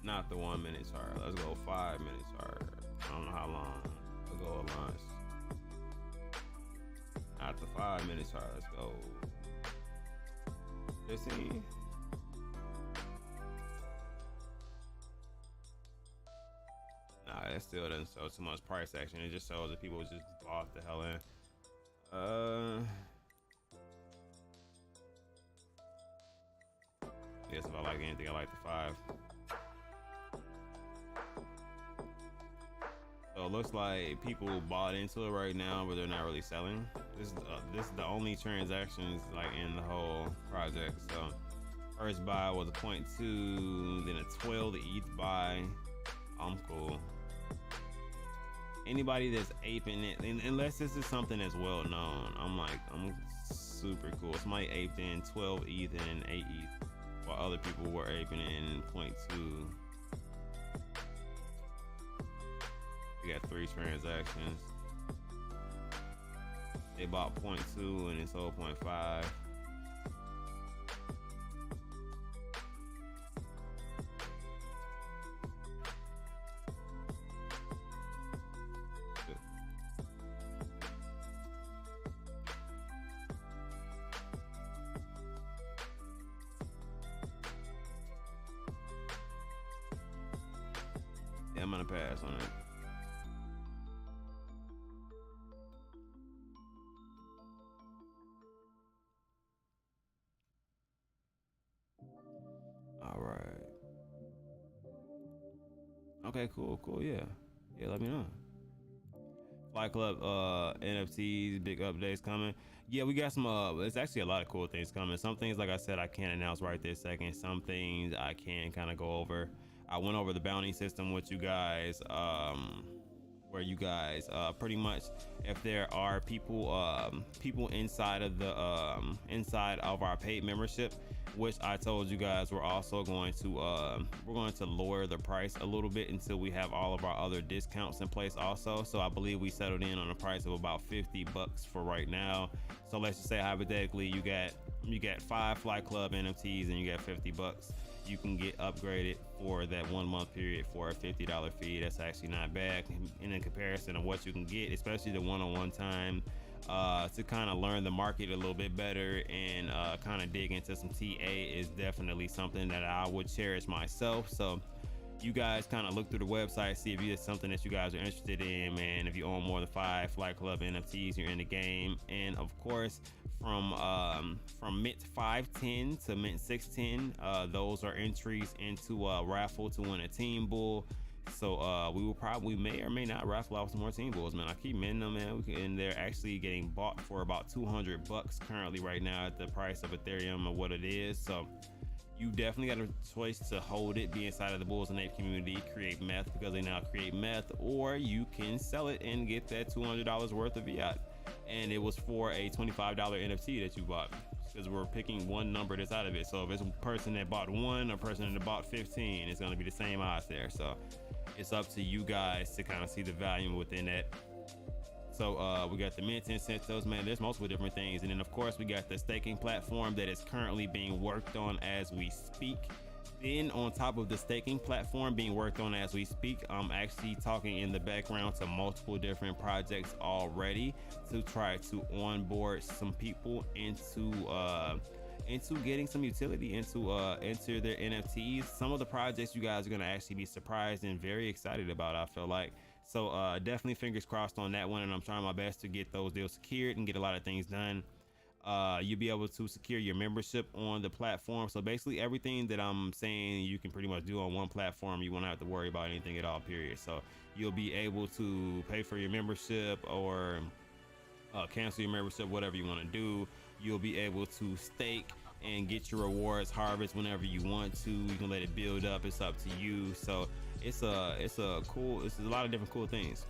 Not the 1 minute chart. Let's go 5 minute chart. I don't know how long ago it launched. Not the 5 minute chart. Let's go 15. Nah, it still doesn't show too much price action. It just shows that people just bought the hell in. I guess if I like anything, I like the 5. So it looks like people bought into it right now, but they're not really selling. This is the only transactions like in the whole project. So first buy was a 0.2, then a 12 ETH buy. I'm cool. Anybody that's aping it, unless this is something that's well known, I'm super cool. Somebody aped in 12 ETH and 8 ETH, while other people were aping in 0.2. We got 3 transactions. They bought 0.2 and it sold 0.5. Yeah, I'm gonna pass on it. All right. Okay, cool, yeah. Yeah, let me know. Flight Club NFTs, big updates coming. Yeah, we got some it's actually a lot of cool things coming. Some things, like I said, I can't announce right this second. Some things I can kind of go over. I went over the bounty system with you guys, where you guys pretty much, if there are people inside of the inside of our paid membership, which I told you guys we're also going to lower the price a little bit until we have all of our other discounts in place also. So I believe we settled in on a price of about $50 for right now. So let's just say hypothetically you got 5 Flight Club NFTs and you got $50. You can get upgraded for that 1 month period for a $50 fee. That's actually not bad in comparison of what you can get, especially the one-on-one time to kind of learn the market a little bit better and kind of dig into some TA is definitely something that I would cherish myself. So you guys kind of look through the website, see if it's something that you guys are interested in, man. If you own more than 5 Flight Club NFTs, you're in the game. And of course, from mint 510 to mint 610, those are entries into a raffle to win a team bull. So we may or may not raffle off some more team bulls, man. I keep minting them, man. And they're actually getting bought for about $200 currently right now at the price of Ethereum or what it is. So you definitely got a choice to hold it, be inside of the Bulls and Ape community, create meth because they now create meth, or you can sell it and get that $200 worth of fiat. And it was for a $25 NFT that you bought. because we're picking one number that's out of it. So if it's a person that bought 1 or a person that bought 15, it's going to be the same odds there. So it's up to you guys to kind of see the value within that. So we got the mint incentives, man. There's multiple different things. And then of course we got the staking platform that is currently being worked on as we speak. Then on top of the staking platform being worked on as we speak, I'm actually talking in the background to multiple different projects already to try to onboard some people into getting some utility into their NFTs. Some of the projects you guys are going to actually be surprised and very excited about, I feel like. So definitely fingers crossed on that one, and I'm trying my best to get those deals secured and get a lot of things done. You'll be able to secure your membership on the platform. So basically everything that I'm saying you can pretty much do on one platform. You won't have to worry about anything at all, period. So you'll be able to pay for your membership or cancel your membership, whatever you want to do. You'll be able to stake and get your rewards, harvest whenever you want to. You can let it build up. It's up to you. So it's a lot of different cool things.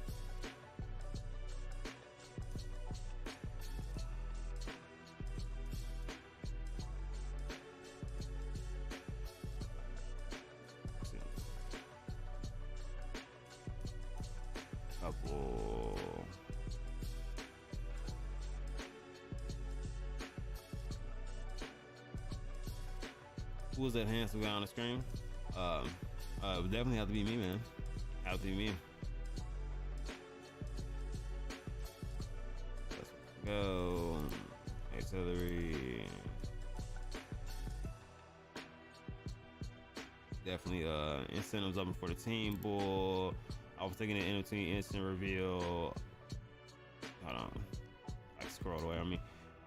Who was that handsome guy on the screen? Would definitely have to be me, man. Have to be me. Let's go. Accelerate. Definitely incentives up for the team bull. I was taking the NFT instant reveal. Hold on. I scrolled away on me.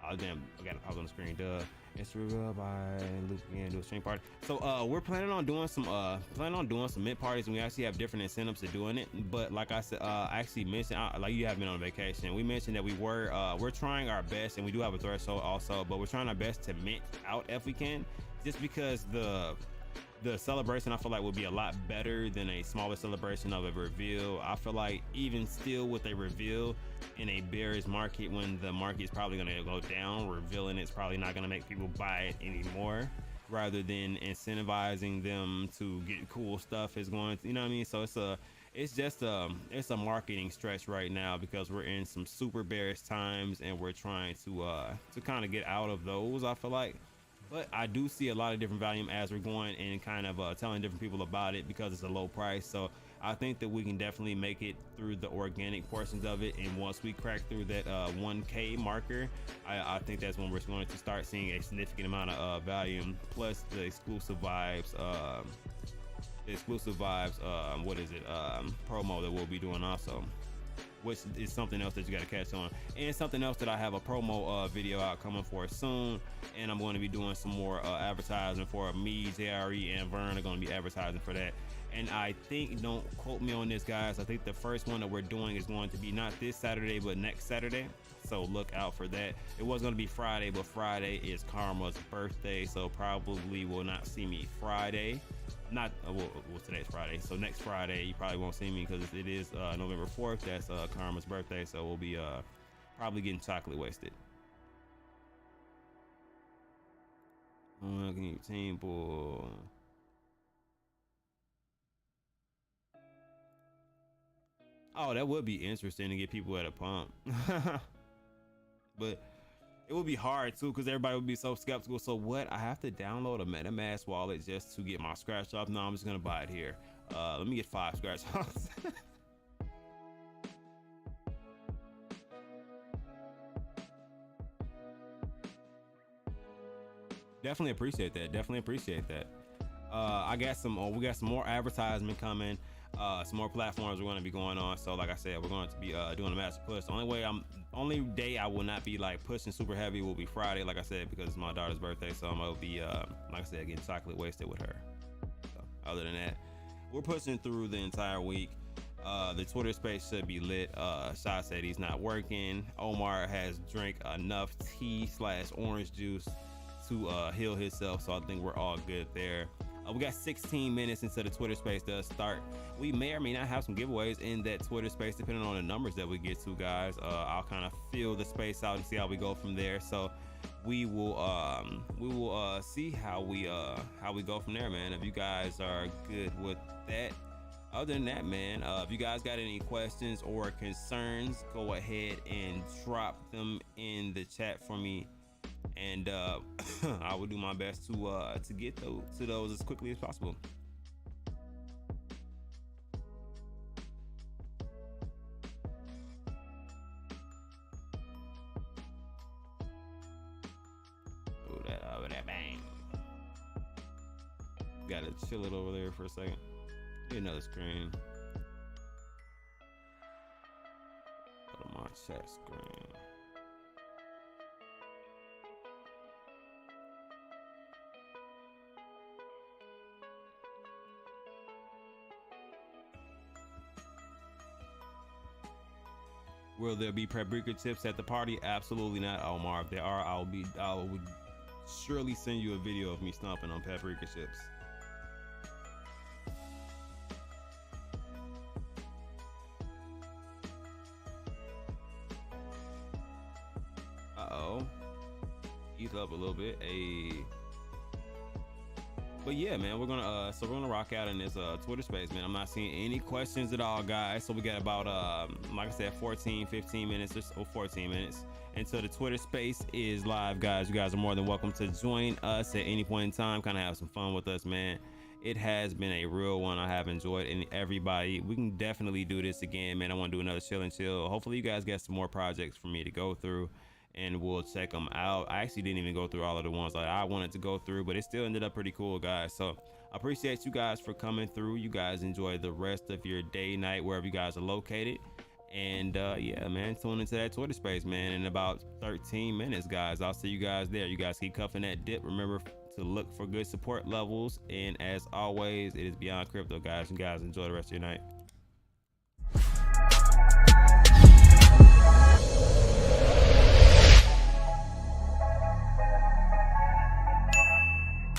Oh damn, I got it popped on the screen. Duh. Instant reveal by Luke again, do a stream party. So we're planning on doing some mint parties, and we actually have different incentives to doing it. But like I said, I actually mentioned, like you have been on vacation, we mentioned that we're trying our best, and we do have a threshold also, but we're trying our best to mint out if we can, just because the celebration I feel like would be a lot better than a smaller celebration of a reveal. I feel like even still with a reveal in a bearish market, when the market is probably going to go down, revealing it's probably not going to make people buy it anymore, rather than incentivizing them to get cool stuff is going to, you know what I mean? So it's a marketing stretch right now because we're in some super bearish times, and we're trying to kind of get out of those, I feel like. But I do see a lot of different volume as we're going and kind of telling different people about it because it's a low price. So I think that we can definitely make it through the organic portions of it. And once we crack through that 1K marker, I think that's when we're going to start seeing a significant amount of volume, plus the exclusive vibes. Promo that we'll be doing also, which is something else that you got to catch on, and something else that I have a promo video out coming for soon, and I'm going to be doing some more advertising for me, JRE, and Vern are going to be advertising for that. And I think, don't quote me on this, guys, I think the first one that we're doing is going to be not this Saturday but next Saturday, so look out for that. It was going to be Friday, but Friday is Karma's birthday, so probably will not see me Friday. Not well, today's Friday, so next Friday you probably won't see me because it is November 4th. That's Karma's birthday, so we'll be probably getting chocolate wasted. Team bull. Oh, that would be interesting to get people at a pump. But it would be hard too because everybody would be so skeptical. So what? I have to download a MetaMask wallet just to get my scratch off? No, I'm just gonna buy it here. Let me get 5 scratch offs. Definitely appreciate that. I got some. We got some more advertisement coming. Some more platforms we're going to be going on. So like I said, we're going to be doing a master push. The only day I will not be like pushing super heavy will be Friday, like I said, because it's my daughter's birthday. So I'm gonna be like I said, getting chocolate wasted with her. So other than that, we're pushing through the entire week. The Twitter space should be lit. Shah said he's not working. Omar has drank enough tea/orange juice to heal himself, so I think we're all good there. We got 16 minutes until the Twitter space does start. We may or may not have some giveaways in that Twitter space depending on the numbers that we get to, guys. I'll kind of fill the space out and see how we go from there. So we will see how we go from there, man. If you guys are good with that. Other than that, man, if you guys got any questions or concerns, go ahead and drop them in the chat for me, and I will do my best to get to those as quickly as possible. Oh, that over there, bang. Gotta chill it over there for a second. Get another screen. Go to my chat screen. Will there be paprika chips at the party? Absolutely not, Omar. If there are, I would surely send you a video of me stomping on paprika chips. Ease up a little bit. But yeah, man, we're gonna rock out in this Twitter space, man. I'm not seeing any questions at all, guys. So we got about like I said, 15 minutes or so, 14 minutes until the Twitter space is live, guys. You guys are more than welcome to join us at any point in time. Kind of have some fun with us, man. It has been a real one. I have enjoyed, and everybody, we can definitely do this again, man. I want to do another chill and chill. Hopefully you guys get some more projects for me to go through, and we'll check them out. I actually didn't even go through all of the ones that I wanted to go through, but it still ended up pretty cool, guys. So I appreciate you guys for coming through. You guys enjoy the rest of your day, night, wherever you guys are located. And yeah, man, tune into that Twitter space, man, in about 13 minutes, guys. I'll see you guys there. You guys keep cuffing that dip. Remember to look for good support levels. And as always, it is Beyond Crypto, guys. You guys enjoy the rest of your night.